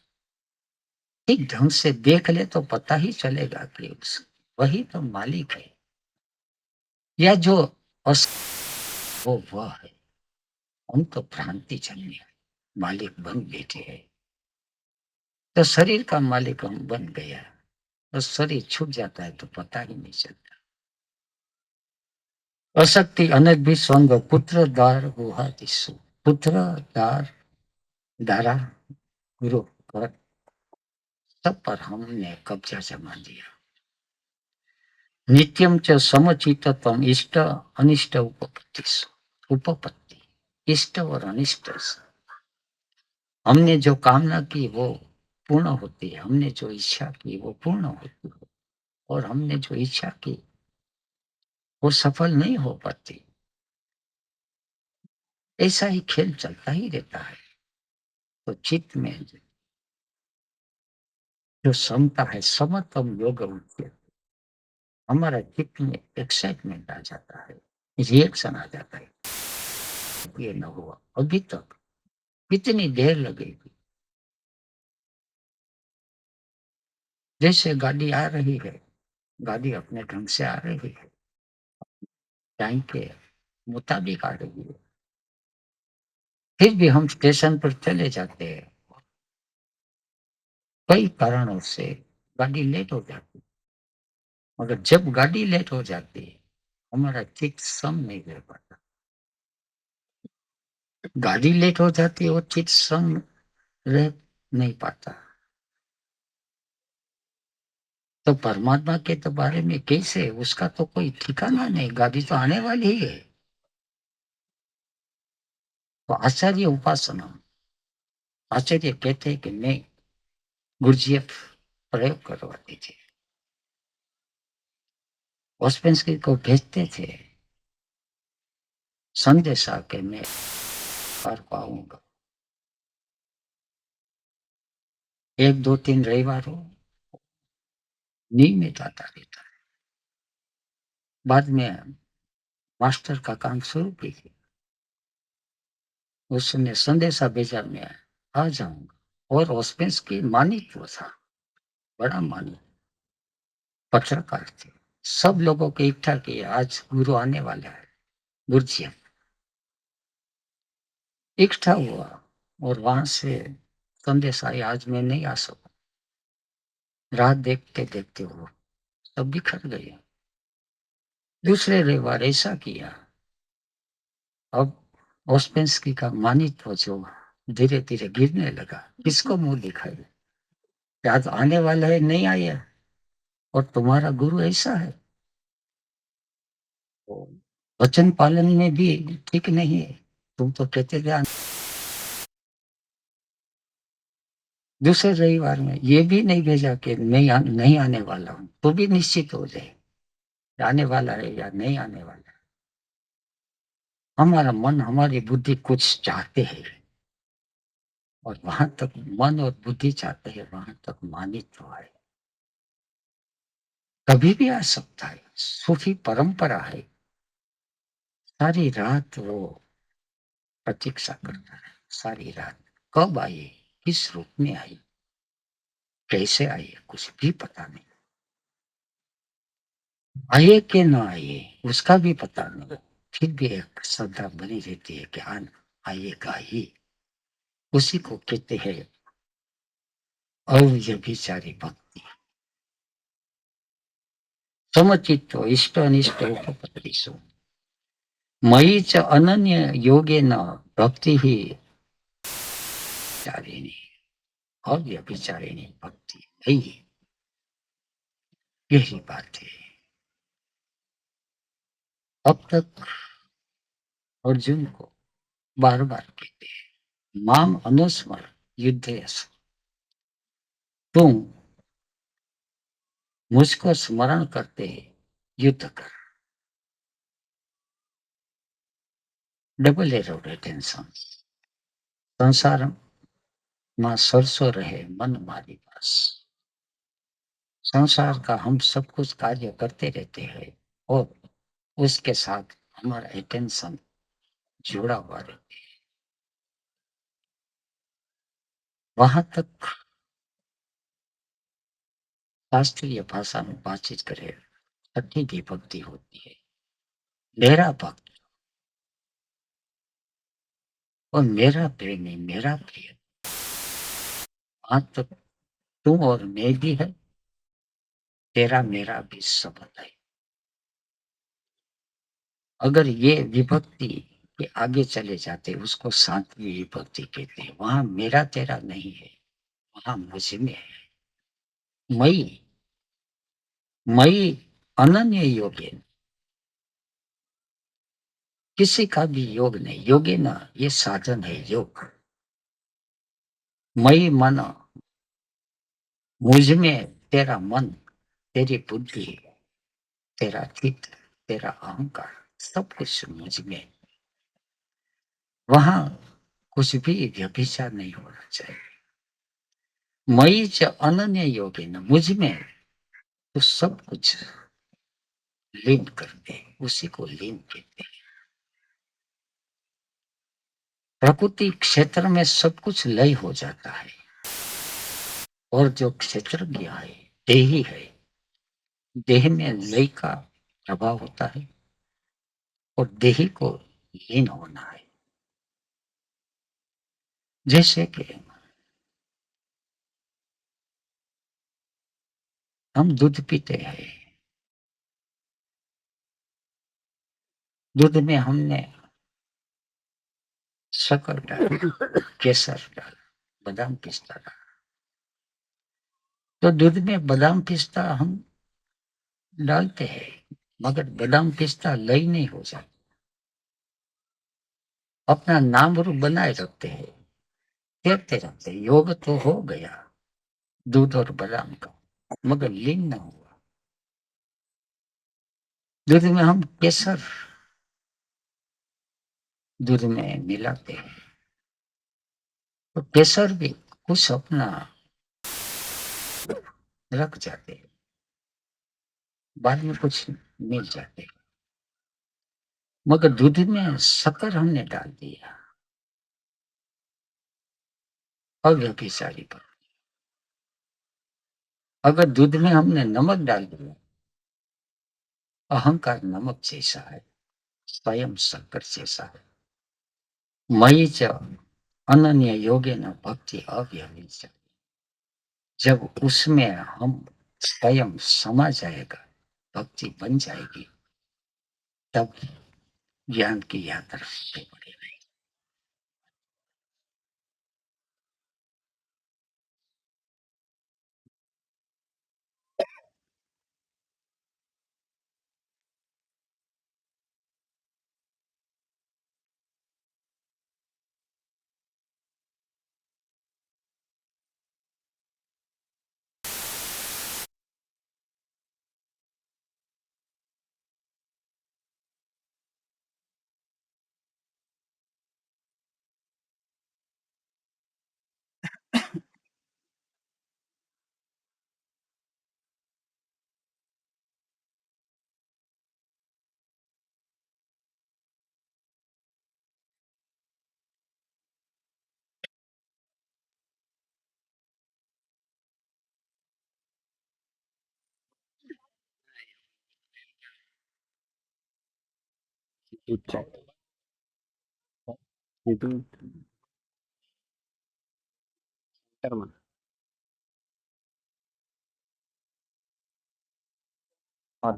ठीक ढंग से देख ले तो पता ही चलेगा कि वही तो मालिक है। या जो अस वो वह है। हम तो भ्रांति जन्य मालिक बन बैठे हैं। तो शरीर का मालिक हम बन गया, तो शरीर छूट जाता है तो पता ही नहीं चलता। अशक्ति अनक भी स्वंग पुत्र द्वार गुहा दिशु, पुत्र द्वार दारा गुरु पर सब पर हमने कब्जा जमा दिया। नित्यम च समचितत्वम इष्ट अनिष्ट उपपत्ति, उपपत्ति इष्ट और अनिष्ट, हमने जो कामना की वो पूर्ण होती है, हमने जो इच्छा की वो पूर्ण होती है, और हमने जो इच्छा की वो सफल नहीं हो पाती। ऐसा ही खेल चलता ही रहता है। तो चित्त में जो समता है, समतम योग उच्चते, हमारा चित्त में एक्साइटमेंट आ जाता है, रिएक्शन आ जाता है। ये न हुआ अभी तक, कितनी देर लगेगी। जैसे गाड़ी आ रही है, गाड़ी अपने ढंग से आ रही है, टाइम के मुताबिक आ रही है, फिर भी हम स्टेशन पर चले जाते हैं। कई कारणों से गाड़ी लेट हो जाती है। मगर जब गाड़ी लेट हो जाती है, हमारा चित्त सम नहीं रह पाता। गाड़ी लेट हो जाती है और चित्त सम रह नहीं पाता। तो परमात्मा के तो बारे में कैसे, उसका तो कोई ठिकाना नहीं, गाड़ी तो आने वाली ही है। तो आचार्य उपासना, आचार्य कहते हैं कि नहीं, गुरुजी प्रयोग करवा दीजिए। ओस्पेंस्की को भेजते थे संदेशा के मैं कर पाऊंगा। 1 2 3 रविवार हो, नियमित आता रहता है। बाद में मास्टर का काम शुरू किया, उसने संदेशा भेजा मैं आ जाऊंगा। और ओस्पेंस्की मानिक वो था, बड़ा मानिक पत्रकार थे। सब लोगों को इकट्ठा किया, आज गुरु आने वाला है, गुरुजी इकट्ठा हुआ। और वहां से संदेश आया, आज मैं नहीं आ सकूं। रात देखते देखते वो सब बिखर गए। दूसरे रविवार ऐसा किया, अब ओस्पेंस्की का मानित्व जो धीरे धीरे गिरने लगा। किसको मुंह दिखाए, आज आने वाला है, नहीं आया, और तुम्हारा गुरु ऐसा है। तो वचन पालन में भी ठीक नहीं है। तुम तो कहते थे दूसरे रविवार में ये भी नहीं भेजा कि नहीं आने वाला हूं, तो भी निश्चित हो जाए आने वाला है या नहीं आने वाला है। हमारा मन, हमारी बुद्धि कुछ चाहते हैं और वहां तक मन और बुद्धि चाहते हैं, वहां तक मानित तो है। कभी भी आ सकता है। सूफी परंपरा है। सारी रात वो प्रतीक्षा करता है। सारी रात कब आई, किस रूप में आई, कैसे आई, कुछ भी पता नहीं। आए कि ना आए उसका भी पता नहीं। फिर भी एक श्रद्धा बनी रहती है कि आएगा ही। उसी को कहते हैं अव्यभिचारी भक्ति। समचित्तो इष्ट अनिष्ट उपपत्तिषु मयि च अनन्य योगेन भक्ति ही चारिणी। अव्यभिचारिणी भक्ति यही गहरी बात है। अब तक अर्जुन को बार बार कहते हैं माम अनुस्मर युद्धेषु, तुम मुझको स्मरण करते युद्ध कर। Double arrow tension. संसार में सरसों रहे मन मारी पास। संसार का हम सब कुछ कार्य करते रहते हैं और उसके साथ हमारा अटेंशन जुड़ा हुआ रहता है। वहां तक शास्त्रीय भाषा में बातचीत करें, छठी की भक्ति होती है, मेरा भक्त और मेरा प्रेमी, मेरा प्रिय। वहां तक तू और मैं भी है, तेरा मेरा भी संबंध है। अगर ये विभक्ति के आगे चले जाते उसको सातवीं विभक्ति कहते हैं। वहां मेरा तेरा नहीं है, वहां मुझ में है। मई मई अनन्य योगे, किसी का भी योग नहीं। योगे ना ये साधन है योग। मई मन, मुझ में तेरा मन, तेरी बुद्धि, तेरा चित्त, तेरा अहंकार, सब कुछ मुझ में। वहां कुछ भी व्यभिचार नहीं होना चाहिए। मई च अनन्य योगे न, मुझ में तो सब कुछ लीन कर दे, उसी को लीन कहते हैं। प्रकृति क्षेत्र में सब कुछ लय हो जाता है और जो क्षेत्र गया है देही है, देह में लय का प्रभाव होता है और देही को लीन होना है। जैसे कि हम दूध पीते हैं, दूध में हमने शक्कर डाल, केसर डाल, बादाम पिस्ता डाल, तो दूध में बादाम पिस्ता हम डालते हैं, मगर बादाम पिस्ता लय नहीं हो जाता, अपना नाम रूप बनाए रखते हैं, देखते रहते हैं। योग तो हो गया दूध और बादाम का, मगर लीन न हुआ। दूध में हम केसर दूध में मिलाते हैं, तो केसर भी कुछ अपना रख जाते हैं, बाद में कुछ मिल जाते हैं। मगर दूध में शक्कर हमने डाल दिया, अव्यभिचारी पर। अगर दूध में हमने नमक डाल दिया, अहंकार नमक जैसा है, स्वयं शक्कर जैसा है। मयि च अनन्य योगेन भक्ति अव्यभिचारी। जब उसमें हम स्वयं समा जाएगा, भक्ति बन जाएगी, तब ज्ञान की यात्रा आगे बढ़ेगी। itu itu Herman.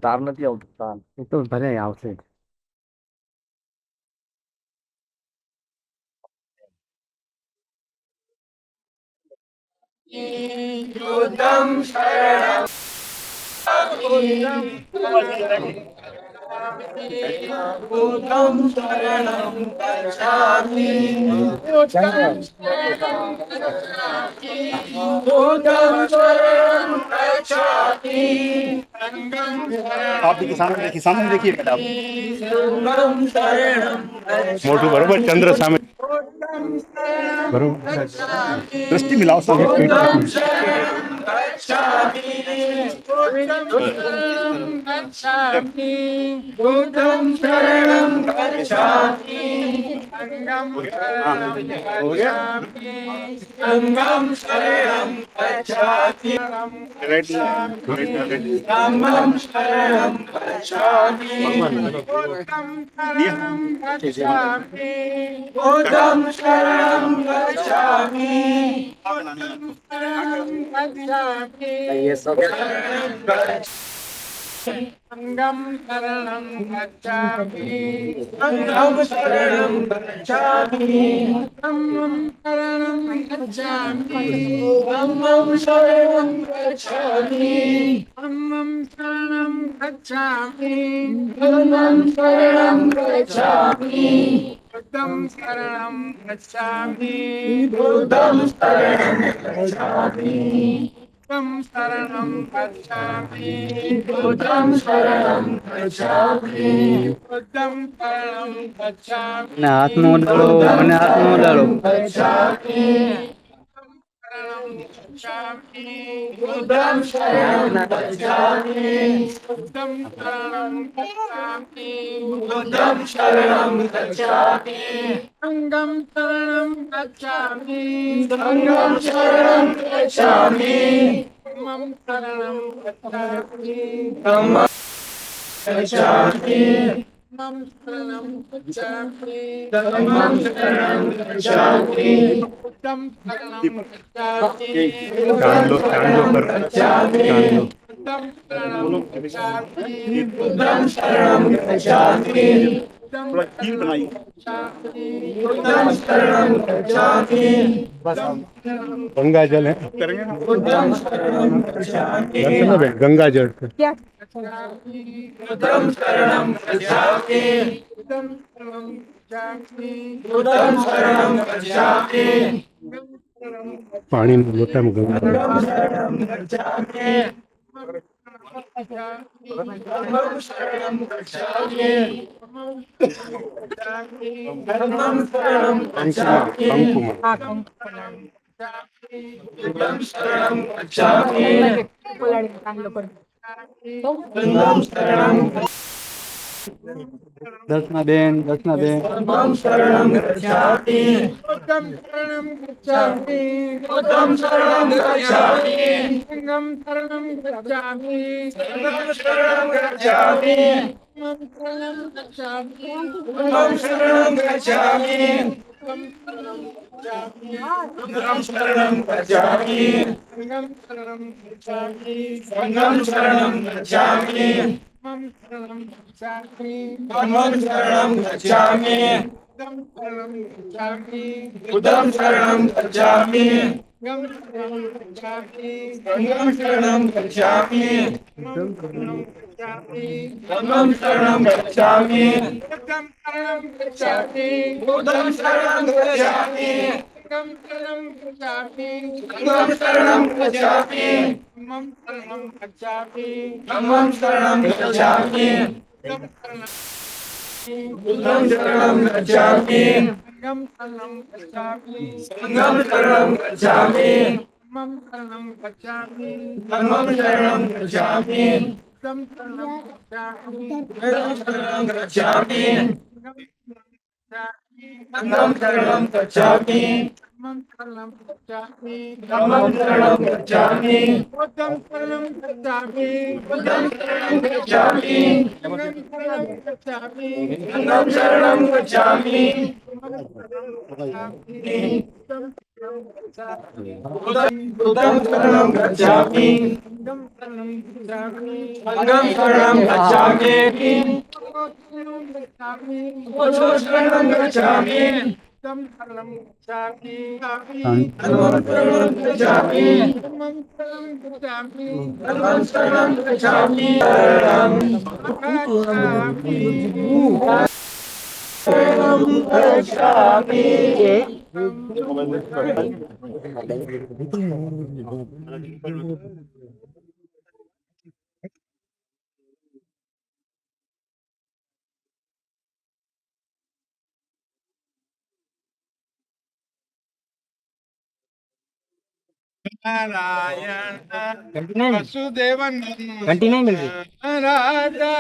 તાર નથી આવતું તાર એ તો ભલે આવશે. आप देखिए सामने देखिए बेटा आप. मोटू बरोबर चंद्र सामे बरोबर दृष्टि मिलाओ सामने पेट हो गया. ये सब संगम शरणं गच्छामि संगम शरणं गच्छामि धम्मं शरणं गच्छामि धम्मं शरणं गच्छामि धम्मं शरणं गच्छामि धम्मं शरणं गच्छामि बुद्धं शरणं गच्छामि बुद्धं शरणं गच्छामि शरणं गच्छामि बुद्धं शरणं गच्छामि बुद्धं शरणं गच्छामि हाथ में डालो मैंने हाथ में डालो गच्छामि बुद्धं शरणं गच्छामि बुद्धं शरणं गच्छामि बुद्धं शरणं गच्छामि संगं शरणं गच्छामि संगं शरणं गच्छामि धम्मं शरणं गच्छामि धम्मं गच्छामि धम्मं शरणं गच्छामि धम्मं शरणं गच्छामि बुद्धं शरणं गच्छामि कान लो पर गच्छामि कान लो बुद्धं शरणं गच्छामि बुद्धं शरणं गच्छामि थोड़ा कील बनाइए. बुद्धं शरणं गच्छामि गंगा जल है करेंगे ना. बुद्धं शरणं गच्छामि गंगा जल बुद्धं शरणं गच्छामि बुद्धं शरणं गच्छामि बुद्धं शरणं गच्छामि पानी में लोटा में गंगा शरणं गच्छामि धम्मं शरणं गच्छामि धम्मं शरणं गच्छामि बुद्धं शरणं गच्छामि धम्मं शरणं दर्शना बेन धम्मं शरणं गच्छामि बुद्धं शरणं गच्छामि बुद्धं शरणं गच्छामि संगं शरणं गच्छामि संगं शरणं गच्छामि धम्मं शरणं गच्छामि बुद्धं शरणं गच्छामि बुद्धं शरणं गच्छामि संगं शरणं गच्छामि संगं शरणं गच्छामि धम्मं शरणं गच्छामि धम्मं शरणं गच्छामि बुद्धं शरणं गच्छामि संगं शरणं गच्छामि संगं शरणं गच्छामि धम्मं शरणं गच्छामि बुद्धं शरणं गच्छामि बुद्धं शरणं गच्छामि संगं शरणं गच्छामि संगं शरणं गच्छामि धम्मं शरणं गच्छामि धम्मं शरणं गच्छामि बुद्धं शरणं गच्छामि संगं शरणं गच्छामि संगं शरणं गच्छामि धम्मं शरणं गच्छामि धम्मं शरणं गच्छामि बुद्धं शरणं गच्छामि बुद्धं शरणं गच्छामि संगं शरणं गच्छामि धम्मं शरणं गच्छामि बुद्धं शरणं गच्छामि बुद्धं शरणं गच्छामि संघं शरणं गच्छामि बुद्धं शरणं गच्छामि संघं शरणं गच्छामि शरणं गच्छामि धर्मं शरणं गच्छामि धर्मं शरणं गच्छामि शरणं गच्छामि नारायण वसुदेवन घंटी नहीं मिल रही राजा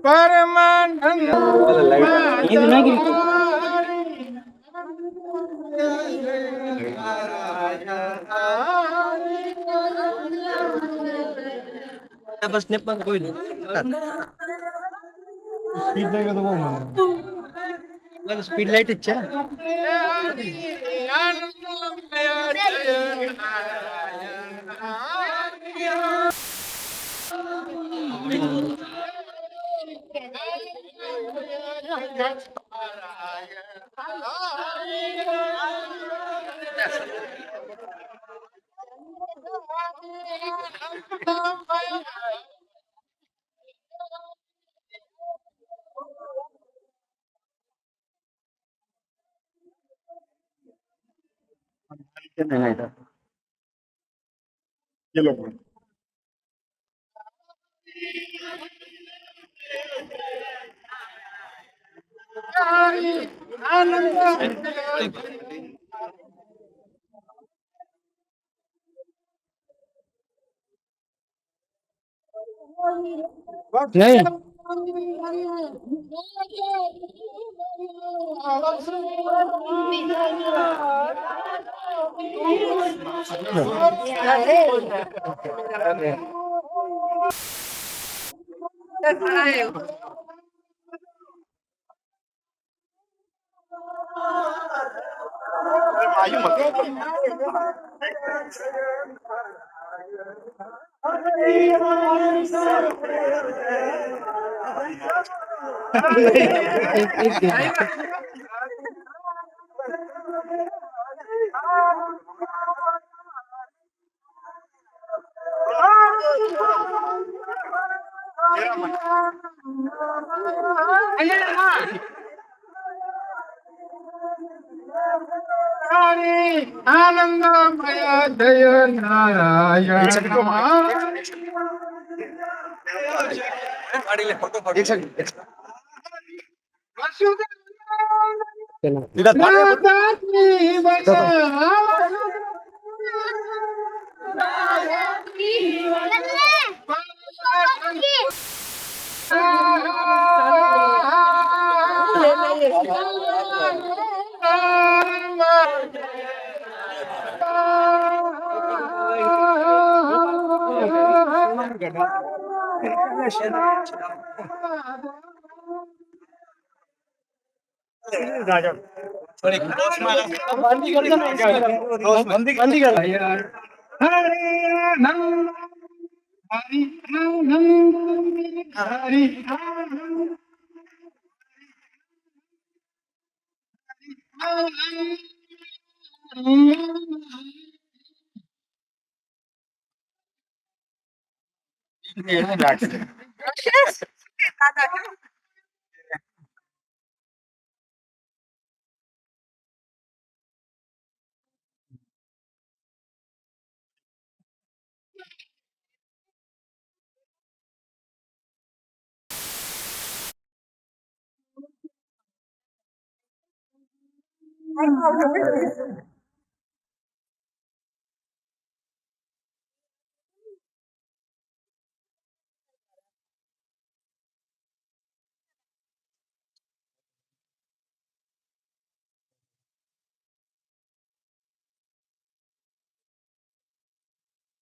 परमानंद बस नेपाल कोई नहीं स्पीड लाइट तो वो स्पीड लाइट अच्छा नहीं आनंदमय जय नारायण हरे नंद हरि नंद हरि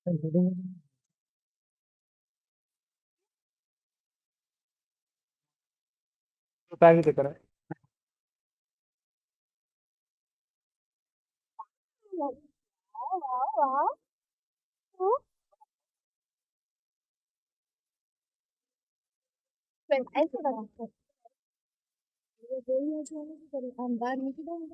पैकेट देकर When I said that, I'm bad, Nikki, don't